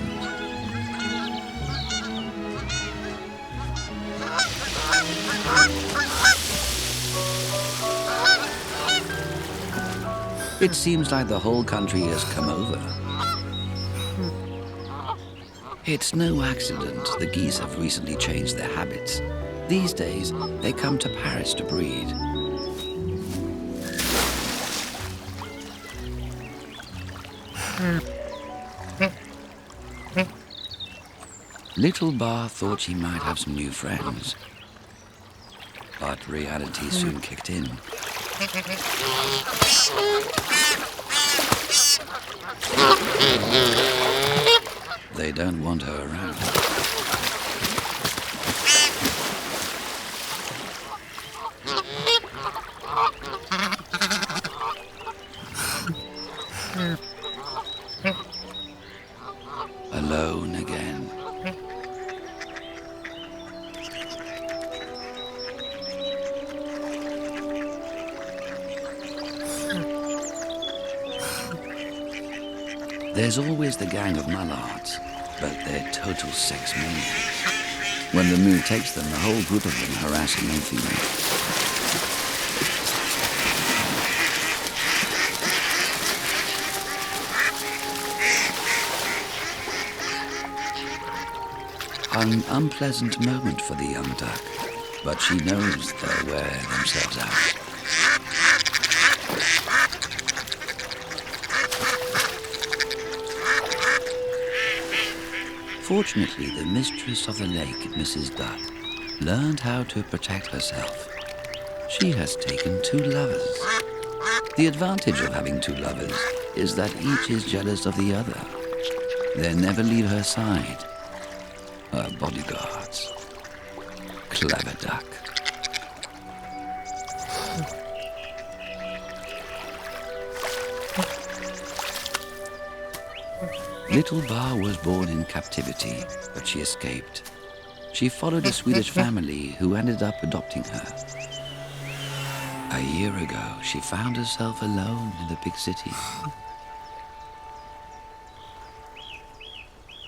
A: It seems like the whole country has come over. It's no accident the geese have recently changed their habits. These days, they come to Paris to breed. Little Bar thought she might have some new friends, but reality soon kicked in. They don't want her around. Alone again. There's always the gang of mallards, but they're total sex maniacs. When the mood takes them, the whole group of them harass a young female. An unpleasant moment for the young duck, but she knows they'll wear themselves out. Fortunately, the mistress of the lake, Mrs. Duck, learned how to protect herself. She has taken 2 lovers. The advantage of having 2 lovers is that each is jealous of the other. They never leave her side. Her bodyguards. Clever duck. Little Bar was born in captivity, but she escaped. She followed a Swedish family who ended up adopting her. A year ago, she found herself alone in the big city.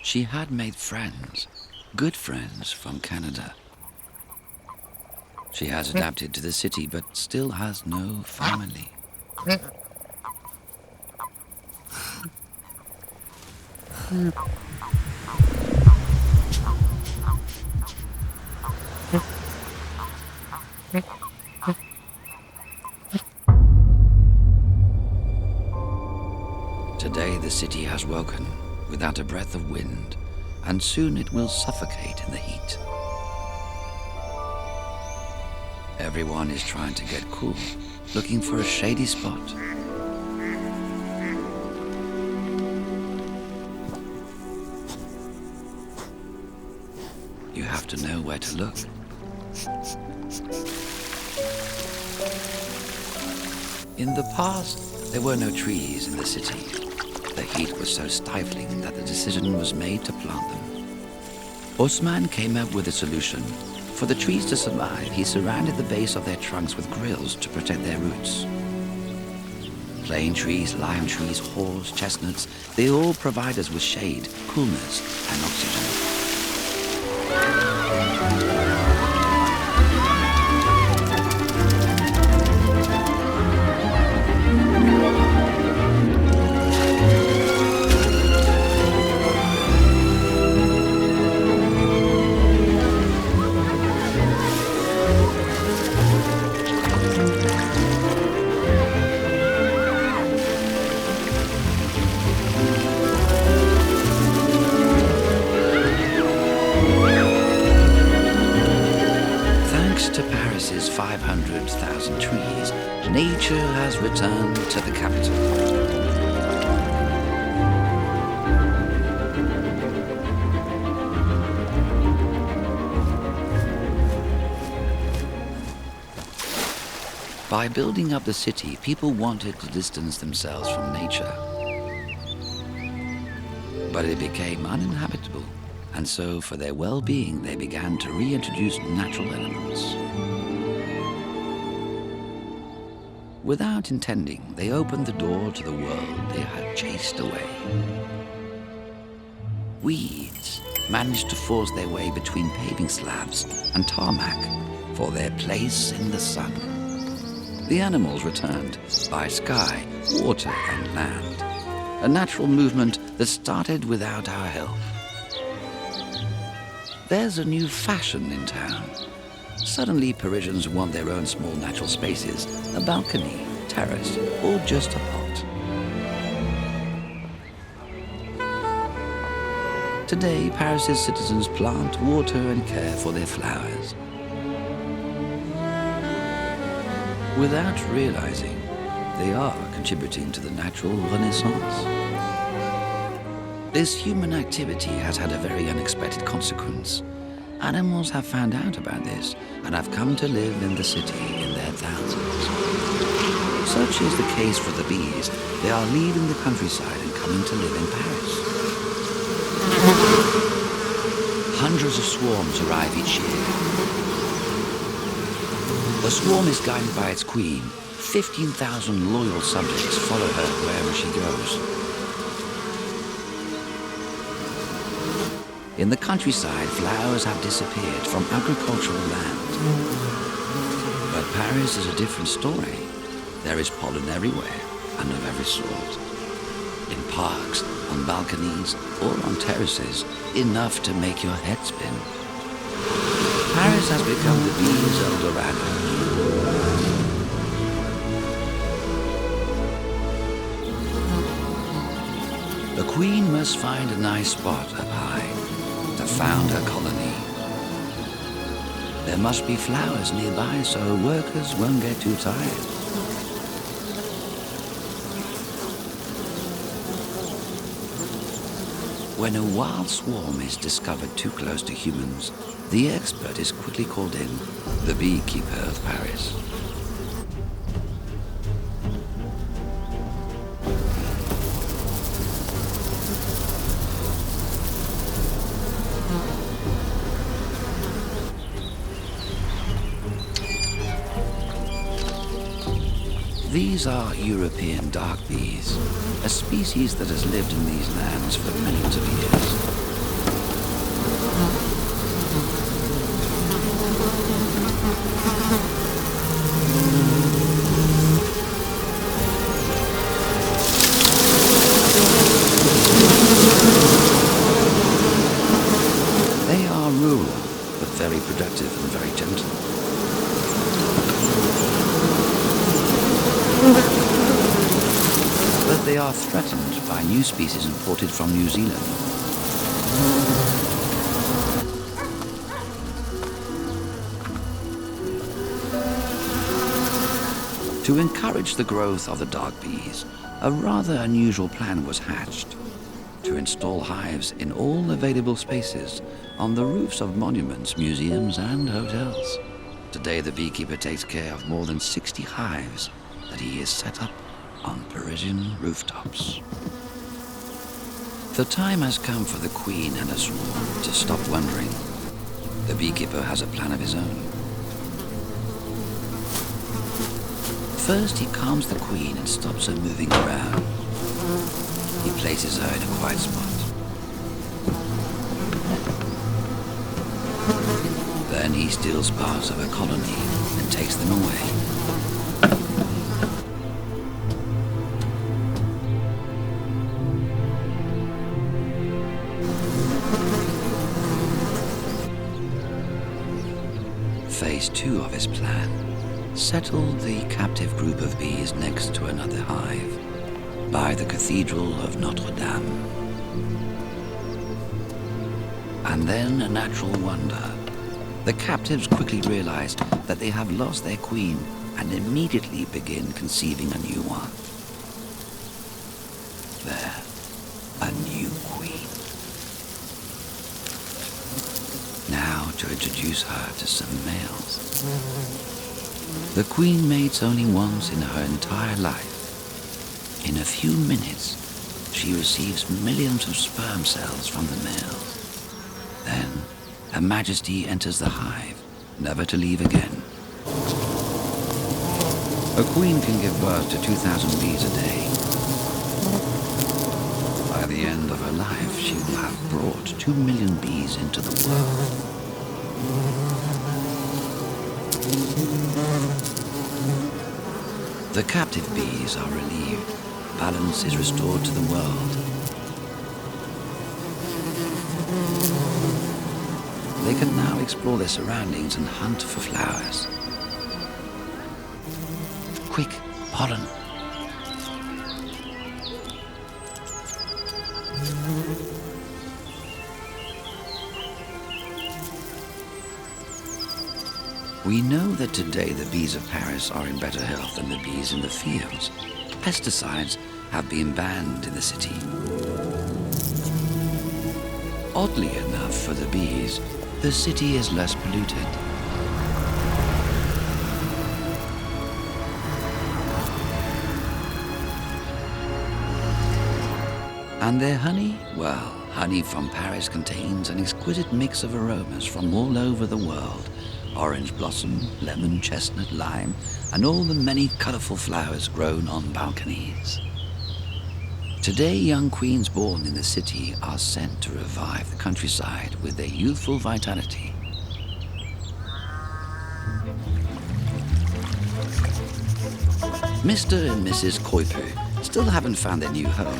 A: She had made friends, good friends from Canada. She has adapted to the city, but still has no family. Today the city has woken without a breath of wind, and soon it will suffocate in the heat. Everyone is trying to get cool, looking for a shady spot. You have to know where to look. In the past, there were no trees in the city. The heat was so stifling that the decision was made to plant them. Osman came up with a solution. For the trees to survive, he surrounded the base of their trunks with grills to protect their roots. Plane trees, lime trees, haws, chestnuts, they all provide us with shade, coolness, and oxygen. To Paris's 500,000 trees, nature has returned to the capital. By building up the city, people wanted to distance themselves from nature. But it became uninhabitable. And so, for their well-being, they began to reintroduce natural elements. Without intending, they opened the door to the world they had chased away. Weeds managed to force their way between paving slabs and tarmac for their place in the sun. The animals returned by sky, water, and land. A natural movement that started without our help. There's a new fashion in town. Suddenly, Parisians want their own small natural spaces, a balcony, terrace, or just a pot. Today, Paris's citizens plant, water, and care for their flowers. Without realizing, they are contributing to the natural renaissance. This human activity has had a very unexpected consequence. Animals have found out about this and have come to live in the city in their thousands. Such is the case for the bees. They are leaving the countryside and coming to live in Paris. Hundreds of swarms arrive each year. The swarm is guided by its queen. 15,000 loyal subjects follow her wherever she goes. In the countryside, flowers have disappeared from agricultural land. But Paris is a different story. There is pollen everywhere and of every sort. In parks, on balconies, or on terraces, enough to make your head spin. Paris has become the bees' Eldorado. The queen must find a nice spot up high to found her colony. There must be flowers nearby so workers won't get too tired. When a wild swarm is discovered too close to humans, the expert is quickly called in, the beekeeper of Paris. These are European dark bees, a species that has lived in these lands for millions of years. They are rural, but very productive and very gentle. But they are threatened by new species imported from New Zealand. To encourage the growth of the dark bees, a rather unusual plan was hatched: to install hives in all available spaces on the roofs of monuments, museums, and hotels. Today, the beekeeper takes care of more than 60 hives that he has set up on Parisian rooftops. The time has come for the queen and her swarm to stop wondering. The beekeeper has a plan of his own. First, he calms the queen and stops her moving around. He places her in a quiet spot. Then he steals parts of her colony and takes them away. Phase 2 of his plan. Settle the captive group of bees next to another hive, by the Cathedral of Notre Dame. And then a natural wonder. The captives quickly realize that they have lost their queen and immediately begin conceiving a new one. There, a new queen. Now to introduce her to some males. The queen mates only once in her entire life. In a few minutes, she receives millions of sperm cells from the males. Then, Her Majesty enters the hive, never to leave again. A queen can give birth to 2,000 bees a day. By the end of her life, she will have brought 2 million bees into the world. The captive bees are relieved. Balance is restored to the world. They can now explore their surroundings and hunt for flowers. Quick, pollen. We know that today the bees of Paris are in better health than the bees in the fields. Pesticides have been banned in the city. Oddly enough for the bees, the city is less polluted. And their honey? Well, honey from Paris contains an exquisite mix of aromas from all over the world. Orange blossom, lemon, chestnut, lime, and all the many colorful flowers grown on balconies. Today, young queens born in the city are sent to revive the countryside with their youthful vitality. Mr. and Mrs. Coypu still haven't found their new home.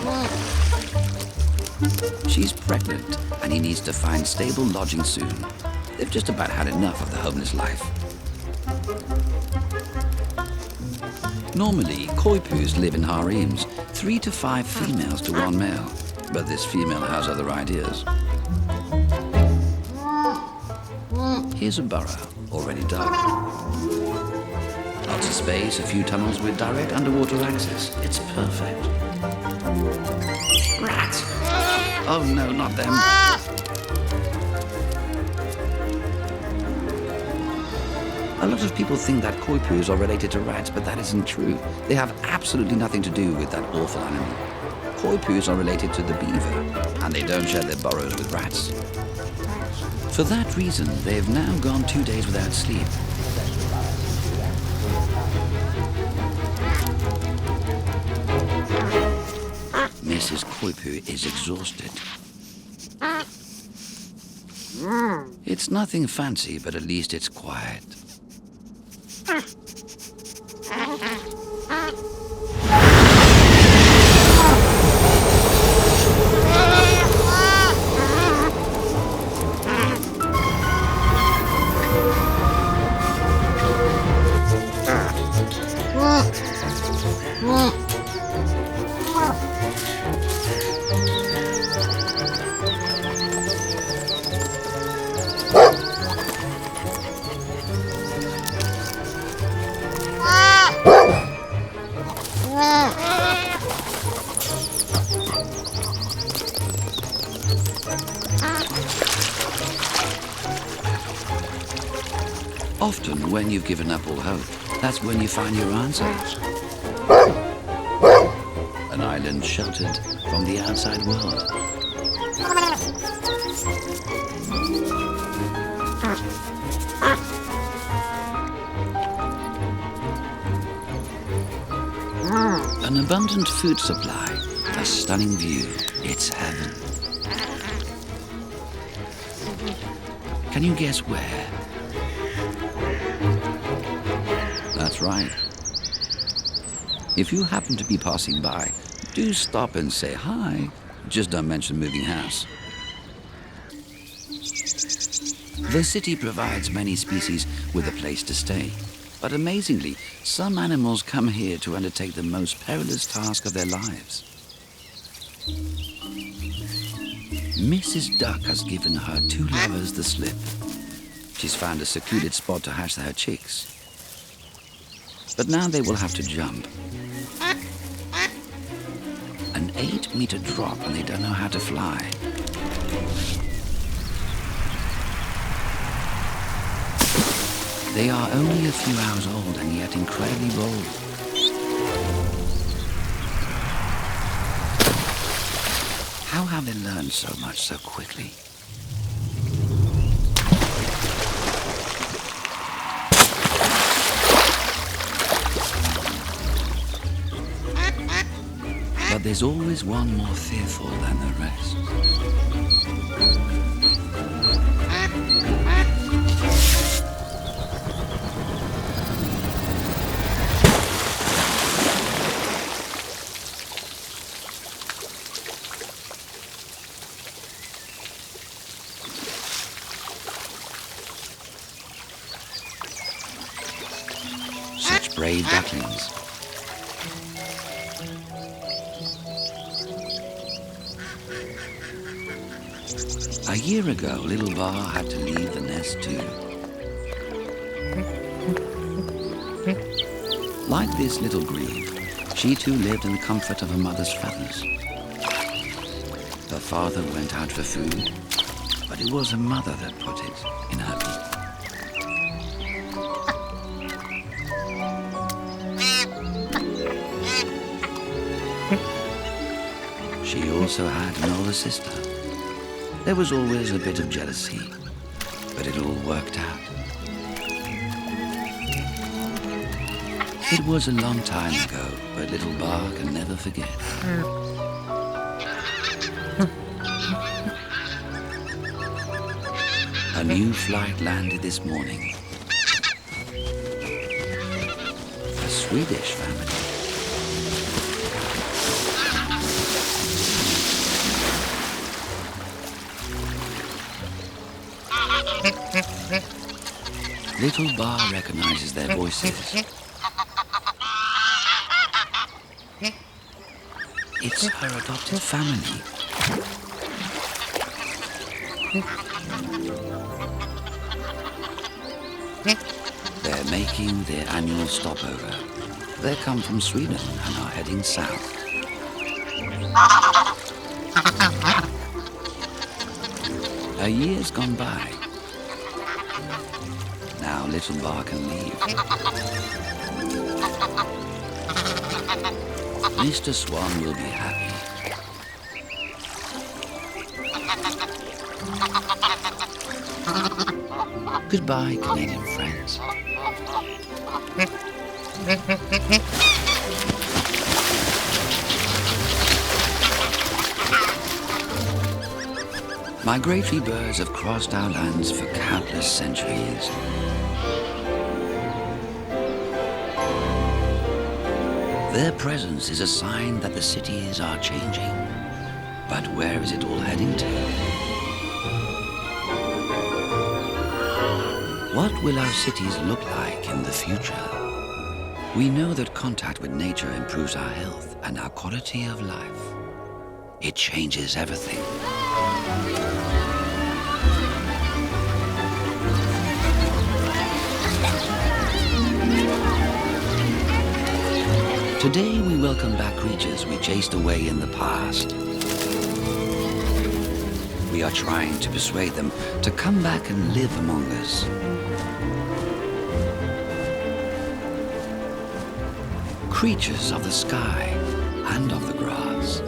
A: She's pregnant, and he needs to find stable lodging soon. They've just about had enough of the homeless life. Normally, Coypus live in harems, 3 to 5 females to 1 male. But this female has other ideas. Here's a burrow, already dug. Lots of space, a few tunnels with direct underwater access. It's perfect. Rats! Oh no, not them. A lot of people think that Coypus are related to rats, but that isn't true. They have absolutely nothing to do with that awful animal. Coypus are related to the beaver, and they don't share their burrows with rats. For that reason, they've now gone 2 days without sleep. Mrs. Coypu is exhausted. It's nothing fancy, but at least it's quiet. Often, when you've given up all hope, that's when you find your answers. An island sheltered from the outside world. abundant food supply, a stunning view. It's heaven. Can you guess where? That's right. If you happen to be passing by, do stop and say hi. Just don't mention moving house. The city provides many species with a place to stay. But amazingly, some animals come here to undertake the most perilous task of their lives. Mrs. Duck has given her 2 lovers the slip. She's found a secluded spot to hatch her chicks. But now they will have to jump. An 8-meter drop, and they don't know how to fly. They are only a few hours old and yet incredibly bold. How have they learned so much so quickly? But there's always one more fearful than the rest. Such brave ducklings. A year ago, little Bar had to leave the nest too. Like this little grebe, she too lived in the comfort of her mother's feathers. Her father went out for food, but it was her mother that put it in her beak. She also had an older sister. There was always a bit of jealousy, but it all worked out. It was a long time ago, but little Bar can never forget. A new flight landed this morning. A Swedish family. Little Bar recognizes their voices. It's her adopted family. They're making their annual stopover. They come from Sweden and are heading south. A year's gone by. Now little Bar can leave. Mr. Swan will be happy. Goodbye, Canadian friends. Migratory birds have crossed our lands for countless centuries. Their presence is a sign that the cities are changing. But where is it all heading to? What will our cities look like in the future? We know that contact with nature improves our health and our quality of life. It changes everything. Today we welcome back creatures we chased away in the past. We are trying to persuade them to come back and live among us. Creatures of the sky and of the grass.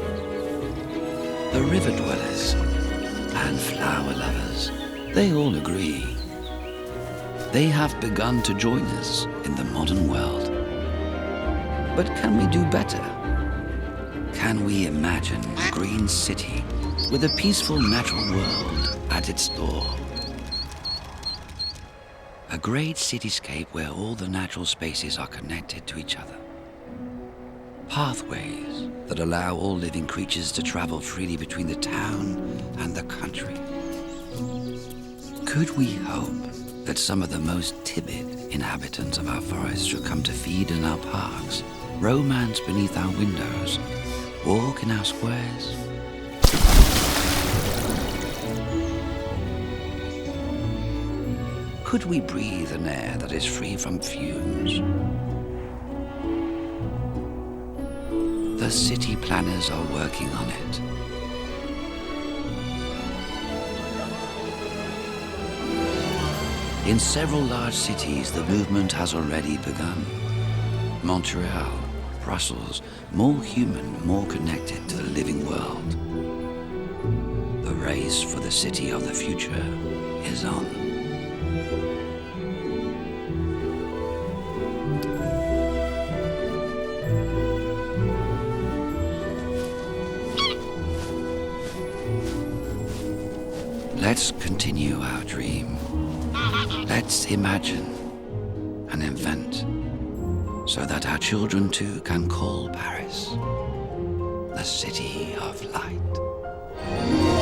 A: The river dwellers and flower lovers, they all agree. They have begun to join us in the modern world. But can we do better? Can we imagine a green city with a peaceful natural world at its door? A great cityscape where all the natural spaces are connected to each other. Pathways that allow all living creatures to travel freely between the town and the country. Could we hope that some of the most timid inhabitants of our forests should come to feed in our parks, romance beneath our windows, walk in our squares? Could we breathe an air that is free from fumes? The city planners are working on it. In several large cities, the movement has already begun. Montreal, Brussels, more human, more connected to the living world. The race for the city of the future is on. Let's continue our dream. Let's imagine and invent so that our children too can call Paris the city of light.